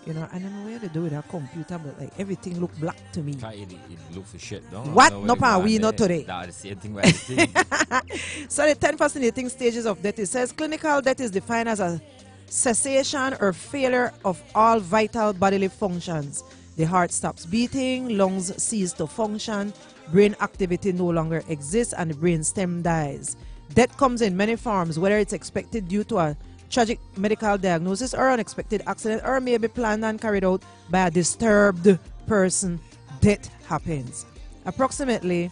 You know, I don't know where to do with a computer, but like everything look black to me. It look for shit, don't what? No, we not today. That's the same thing. Right? So the 10 fascinating stages of death. It says clinical death is defined as a cessation or failure of all vital bodily functions. The heart stops beating, lungs cease to function, brain activity no longer exists and the brain stem dies. Death comes in many forms, whether it's expected due to a tragic medical diagnosis or unexpected accident, or maybe planned and carried out by a disturbed person. Death happens. Approximately,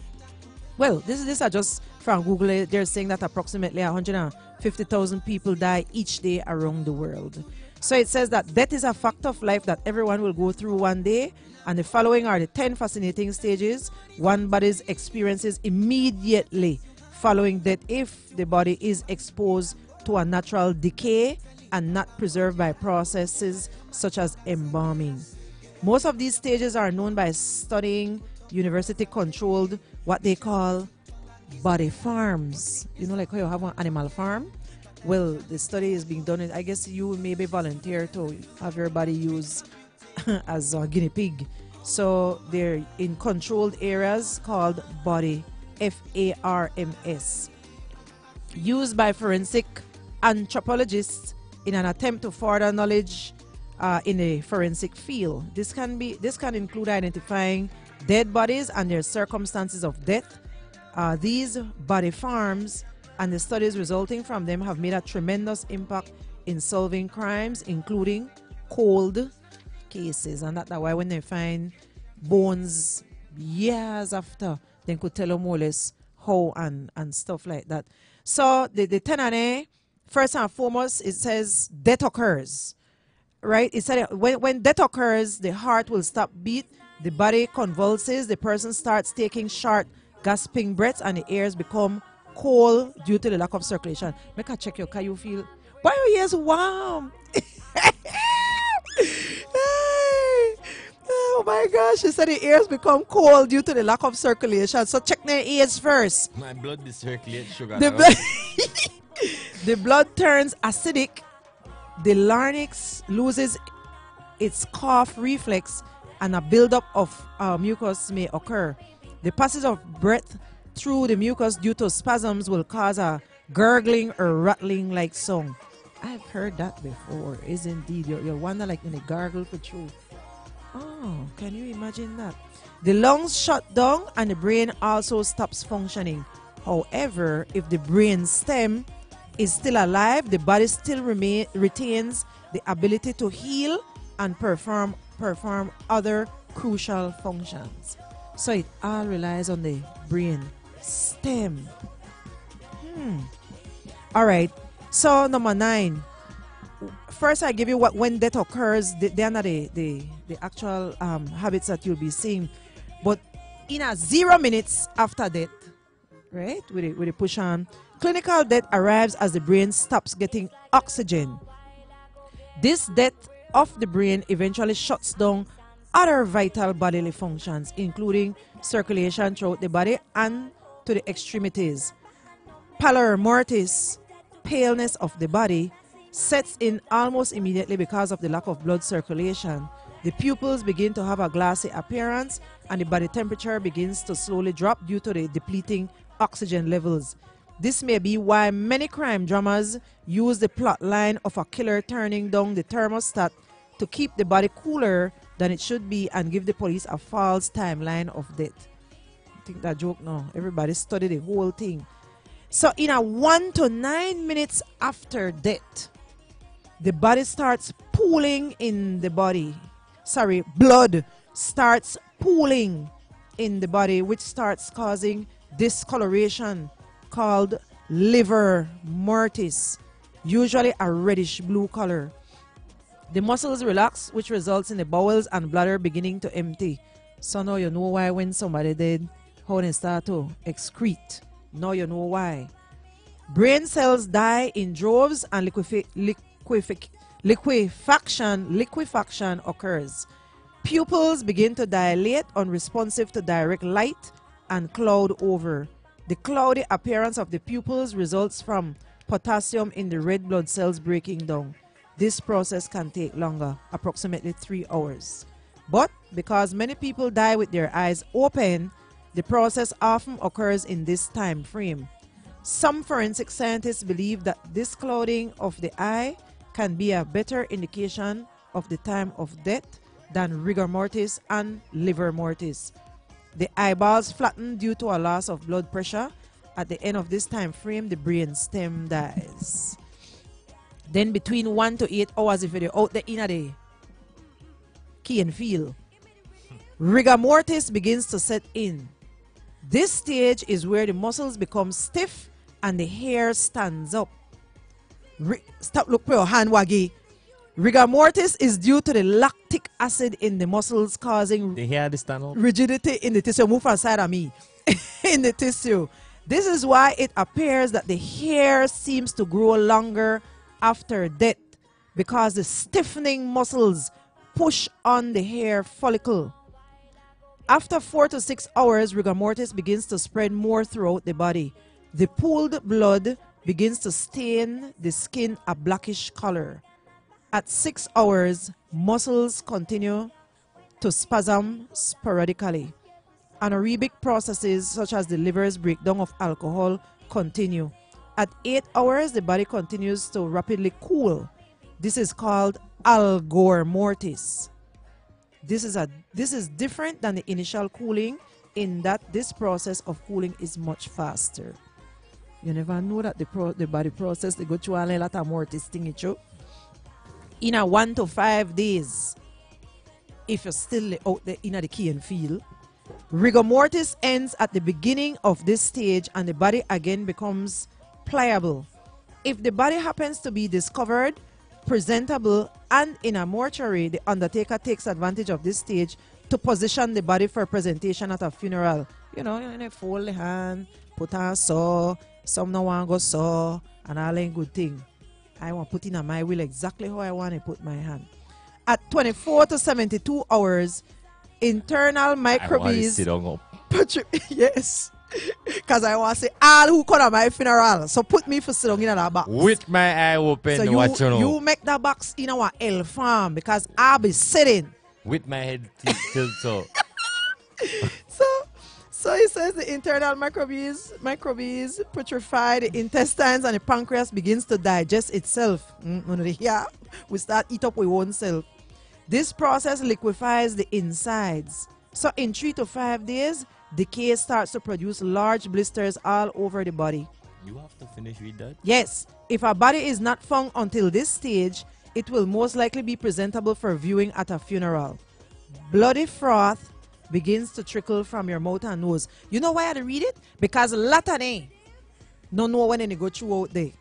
well, this are just from Google. They're saying that approximately 150,000 people die each day around the world. So it says that death is a fact of life that everyone will go through one day, and the following are the 10 fascinating stages one body's experiences immediately following death if the body is exposed to a natural decay and not preserved by processes such as embalming. Most of these stages are known by studying university-controlled, what they call body farms. You know, like how you have an animal farm? Well, the study is being done. I guess you will maybe volunteer to have your body used as a guinea pig. So they're in controlled areas called body, FARMS, used by forensic anthropologists in an attempt to further knowledge in a forensic field. This can include identifying dead bodies and their circumstances of death. These body farms and the studies resulting from them have made a tremendous impact in solving crimes, including cold cases. And that's why when they find bones years after, they could tell them more or less how and stuff like that. So the 10A, first and foremost, it says death occurs, right? It said when death occurs, the heart will stop beat, the body convulses, the person starts taking short, gasping breaths, and the ears become cold due to the lack of circulation. Make a check your car, you feel, why are your ears warm? Oh my gosh, she said the ears become cold due to the lack of circulation. So check their ears first. My blood circulates sugar. The blood turns acidic. The larynx loses its cough reflex, and a buildup of mucus may occur. The passage of breath through the mucus due to spasms will cause a gurgling or rattling like sound. I've heard that before. Is indeed. You wonder like when they gargle for truth. Oh, can you imagine that? The lungs shut down and the brain also stops functioning. However, if the brain stem is still alive, the body still retains the ability to heal and perform other crucial functions. So it all relies on the brain stem. All right. So number 9. First, I give you what when death occurs. They are not the actual habits that you'll be seeing, but in a 0 minutes after death, right? With the push on, clinical death arrives as the brain stops getting oxygen. This death of the brain eventually shuts down other vital bodily functions, including circulation throughout the body and to the extremities. Pallor mortis, paleness of the body, sets in almost immediately because of the lack of blood circulation. The pupils begin to have a glassy appearance and the body temperature begins to slowly drop due to the depleting oxygen levels. This may be why many crime dramas use the plot line of a killer turning down the thermostat to keep the body cooler than it should be and give the police a false timeline of death. I think that joke no. Everybody study the whole thing. So in a 1 to 9 minutes after death, the body starts pooling in the body. Blood starts pooling in the body, which starts causing discoloration called liver mortis, usually a reddish blue color. The muscles relax, which results in the bowels and bladder beginning to empty. So now you know why when somebody dead, how they start to excrete. Now you know why. Brain cells die in droves and liquefaction occurs. Pupils begin to dilate, unresponsive to direct light, and cloud over. The cloudy appearance of the pupils results from potassium in the red blood cells breaking down. This process can take longer, approximately 3 hours. But because many people die with their eyes open, the process often occurs in this time frame. Some forensic scientists believe that this clouding of the eye can be a better indication of the time of death than rigor mortis and liver mortis. The eyeballs flatten due to a loss of blood pressure. At the end of this time frame, the brain stem dies. Then between 1 to 8 hours, if you're out there in the key and feel, rigor mortis begins to set in. This stage is where the muscles become stiff and the hair stands up. Stop, look for your hand, Waggy. Rigor mortis is due to the lactic acid in the muscles causing the hair to stand up. Rigidity in the tissue. Move aside of me. In the tissue. This is why it appears that the hair seems to grow longer after death, because the stiffening muscles push on the hair follicle. After 4 to 6 hours, rigor mortis begins to spread more throughout the body. The pooled blood begins to stain the skin a blackish color. At 6 hours, muscles continue to spasm sporadically. Anaerobic processes such as the liver's breakdown of alcohol continue. At 8 hours, the body continues to rapidly cool. This is called algor mortis. This is different than the initial cooling in that this process of cooling is much faster. You never know that the body process, they go through a lot of mortis thing. In a 1 to 5 days, if you're still out there in the key and feel, rigor mortis ends at the beginning of this stage and the body again becomes pliable. If the body happens to be discovered, presentable, and in a mortuary, the undertaker takes advantage of this stage to position the body for presentation at a funeral. You know, fold the hand, put on saw, some no want go saw, and all that good thing. I want to put in my will exactly how I want to put my hand. At 24 to 72 hours, internal microbes. Yes. Because I want to say all who come to my funeral. So put me for sitting in that box. With my eye open, so you make that box in our L farm because I'll be sitting. With my head tilted so. So he says the internal microbes putrefy the intestines and the pancreas begins to digest itself. Yeah, we start eat up with oneself. This process liquefies the insides. So in 3 to 5 days, decay starts to produce large blisters all over the body. You have to finish with that? Yes. If a body is not found until this stage, it will most likely be presentable for viewing at a funeral. Bloody froth begins to trickle from your mouth and nose. You know why I had to read it? Because a lot of them don't know when they go through out there.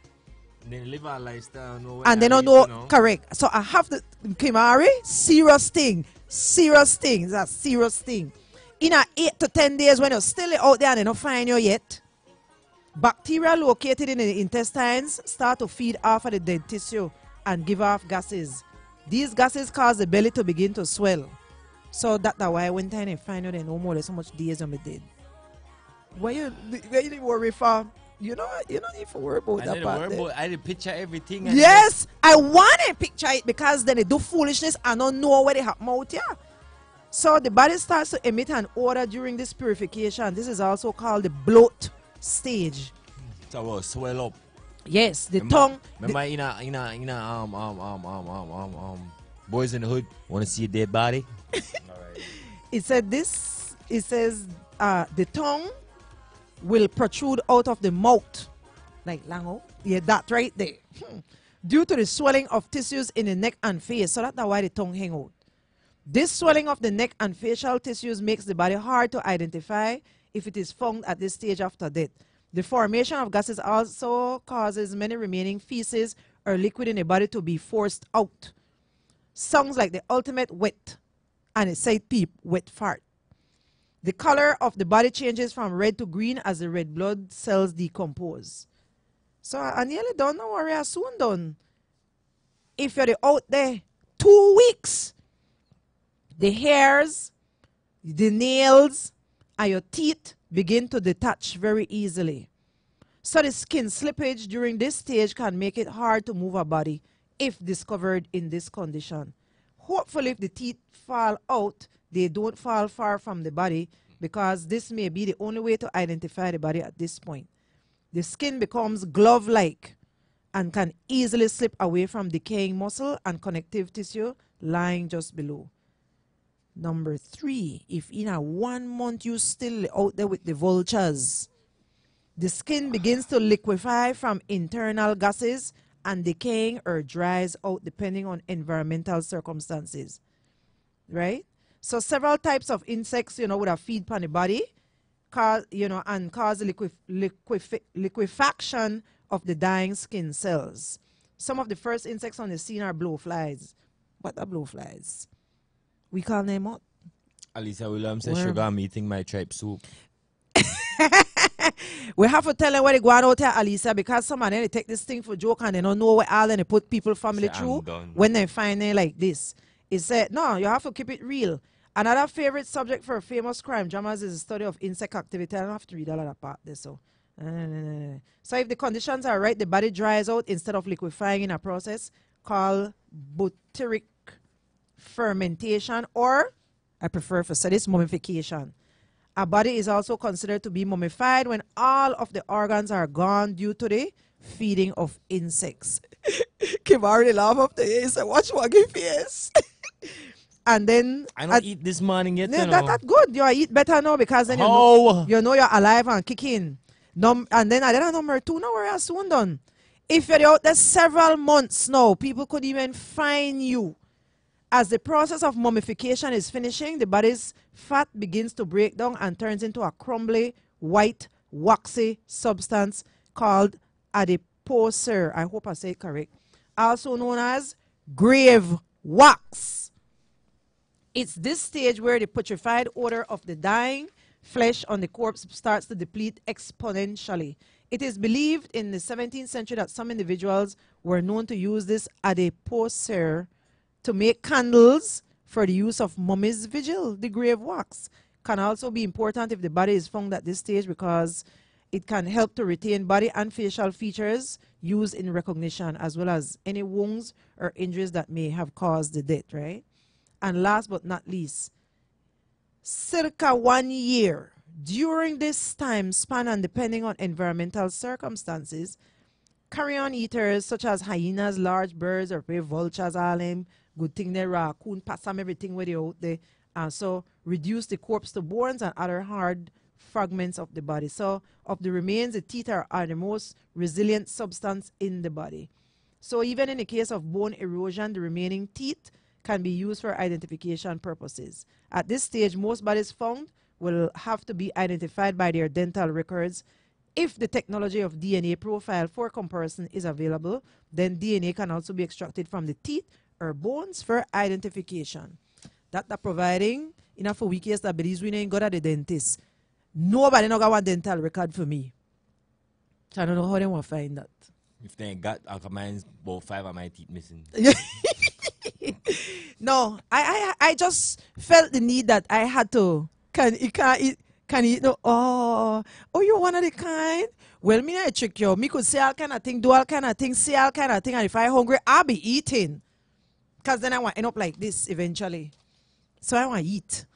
They live a lifestyle. And they don't know, correct. So I have to, Kimari, serious thing. Serious thing. It's a serious thing. In a 8 to 10 days when you're still out there and they don't find you yet, bacteria located in the intestines start to feed off of the dead tissue and give off gases. These gases cause the belly to begin to swell. So that's why when time they find you, they no more. There's so much days on the dead. Why you didn't worry for? You don't need to worry about that part. I did picture everything. Yes, I want to picture it because then they do foolishness and don't know where they happen out here. So the body starts to emit an odor during this purification. This is also called the bloat stage. So swell up. Yes, the tongue. Remember Boys in the Hood want to see a dead body. It said this. It says the tongue will protrude out of the mouth, like lango. Yeah, that right there. Due to the swelling of tissues in the neck and face, so that's why the tongue hang out. This swelling of the neck and facial tissues makes the body hard to identify if it is found at this stage after death. The formation of gases also causes many remaining feces or liquid in the body to be forced out. Sounds like the ultimate wet, and it said peep, wet fart. The color of the body changes from red to green as the red blood cells decompose. So I nearly done, don't worry, I'm soon done. If you're out there, 2 weeks, the hairs, the nails, and your teeth begin to detach very easily. So the skin slippage during this stage can make it hard to move a body if discovered in this condition. Hopefully, if the teeth fall out, they don't fall far from the body because this may be the only way to identify the body at this point. The skin becomes glove-like and can easily slip away from decaying muscle and connective tissue lying just below. Number 3, if in a 1 month you still out there with the vultures, the skin begins to liquefy from internal gases and decaying or dries out depending on environmental circumstances. Right? So several types of insects, would have feed upon the body, and cause liquefaction of the dying skin cells. Some of the first insects on the scene are blowflies. What are blowflies? We call them what? Alisa Williams says, sugar, I'm eating my tripe soup. We have to tell them where they go out here, Alisa, because some of them they take this thing for joke and they don't know where all and they put people family through when they find it like this. It said, no, you have to keep it real. Another favorite subject for famous crime dramas is the study of insect activity. I don't have to read all of that part there, so. So if the conditions are right, the body dries out instead of liquefying in a process called butyric fermentation, or I prefer for say this, mummification. A body is also considered to be mummified when all of the organs are gone due to the feeding of insects. Kim already laugh up there. He said, watch what give face. And then I don't eat this morning yet. That's good. You eat better now because then you know you're alive and kicking. And then I did number 2 now we're soon done. If you're out there several months now, people could even find you. As the process of mummification is finishing, the body's fat begins to break down and turns into a crumbly, white, waxy substance called adipocere. I hope I say it correct. Also known as grave wax. It's this stage where the putrefied odor of the dying flesh on the corpse starts to deplete exponentially. It is believed in the 17th century that some individuals were known to use this adipocere to make candles for the use of mummy's vigil. The grave wax can also be important if the body is found at this stage because it can help to retain body and facial features used in recognition, as well as any wounds or injuries that may have caused the death, right? And last but not least, circa 1 year during this time span and depending on environmental circumstances, carrion eaters such as hyenas, large birds, or vultures, all them good thing they raccoon, possum, everything where they out there, and so reduce the corpse to bones and other hard fragments of the body. So of the remains, the teeth are the most resilient substance in the body. So even in the case of bone erosion, the remaining teeth can be used for identification purposes. At this stage, most bodies found will have to be identified by their dental records. If the technology of DNA profile for comparison is available, then DNA can also be extracted from the teeth or bones for identification. That providing enough for weekends that Belize we ain't got at the dentist. Nobody no got one dental record for me. So I don't know how they want to find that. If they ain't got, mine's about 5 of my teeth missing. No, I just felt the need that I had to. Can you no? Oh, you're one of the kind. Well, me I trick you. Me could say all kind of thing, do all kind of things, say all kind of thing, and if I hungry, I'll be eating. Because then I want to end up like this eventually. So I want to eat.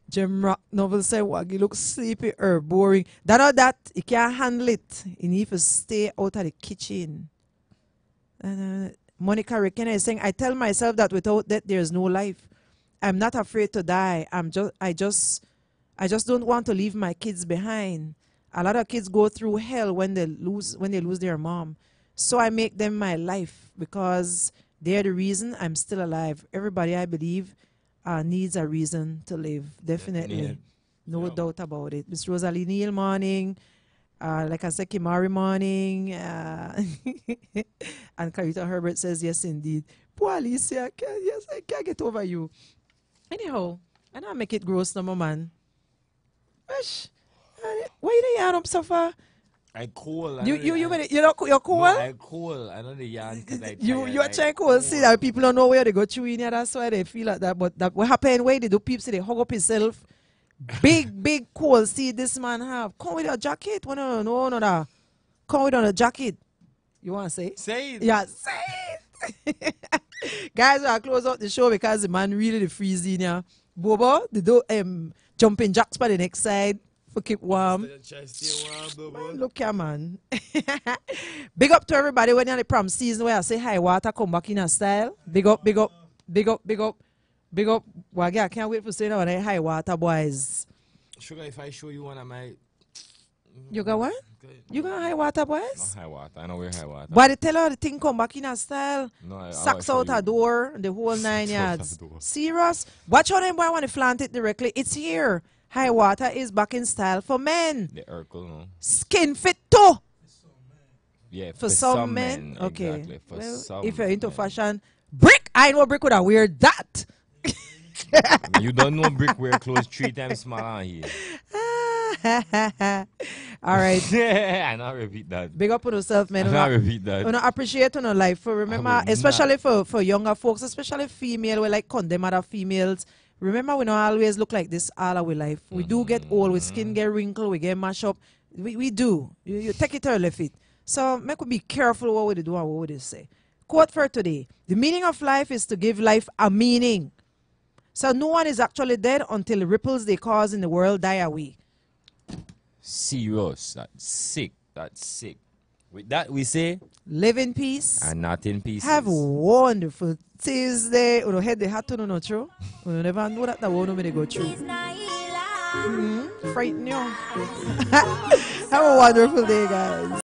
Jim Rock novel say Waggy looks sleepy or boring. That or that, he can't handle it. He need to stay out of the kitchen. Monica Ricken is saying, I tell myself that without that there's no life. I'm not afraid to die. I just don't want to leave my kids behind. A lot of kids go through hell when they lose their mom. So I make them my life because they're the reason I'm still alive. Everybody, I believe, needs a reason to live. Definitely. Yeah. No doubt about it. Miss Rosalie Neal morning. Like I said, Kimari morning. And Carita Herbert says, yes, indeed. Poor Alicia, yes, I can't get over you. Anyhow, I don't make it gross no more, man. Gosh, why you yarn up so far? I cool. You're cool? No, I cool. I know the yarn because I you're trying cool. See that people don't know where they go through in here. That's why they feel like that. But that what happened where they do people say they hug up himself. Big cool. See this man have. Come with a jacket. No. Come with on a jacket. You want to say? Say it. Yeah, say it. Guys, I'll close out the show because the man really the freezing here. Bobo, they do jumping jacks by the next side for keep warm. Man, look here, man. Big up to everybody when you're in the prom season where I say high water come back in a style. Big up Big up. Waggy, I can't wait for saying on high water, boys. Sugar, if I show you one of my... You got what? You got high water, boys? Not high water. I know we're high water. But they tell her the thing come back in a style. No, Sacks out a door, the whole 9 yards. Serious? Watch how them boy want to flaunt it directly. It's here. High water is back in style for men. The Urkel, no? Skin fit too. Yeah, for some men. Okay. Exactly. For well, some if you're into men. fashion, brick. I know brick would have wear that. You don't know brick wear clothes 3 times smaller here. All right. I not repeat that. Big up on yourself, man. I not repeat that. You know, appreciate on life. For remember, especially for younger folks, especially female, we like condemn other females. Remember, we don't always look like this all our life. We do get old, we skin get wrinkled, we get mashed up. We do. You take it or left it. So make we be careful what we do and what we say. Quote for today: the meaning of life is to give life a meaning. So no one is actually dead until the ripples they cause in the world die away. Serious. That's sick. That's sick. With that, we say, live in peace and not in peace. Have a wonderful Tuesday. You know, head the hat to no true. You never know that one may go through. Frighten you. Have a wonderful day, guys.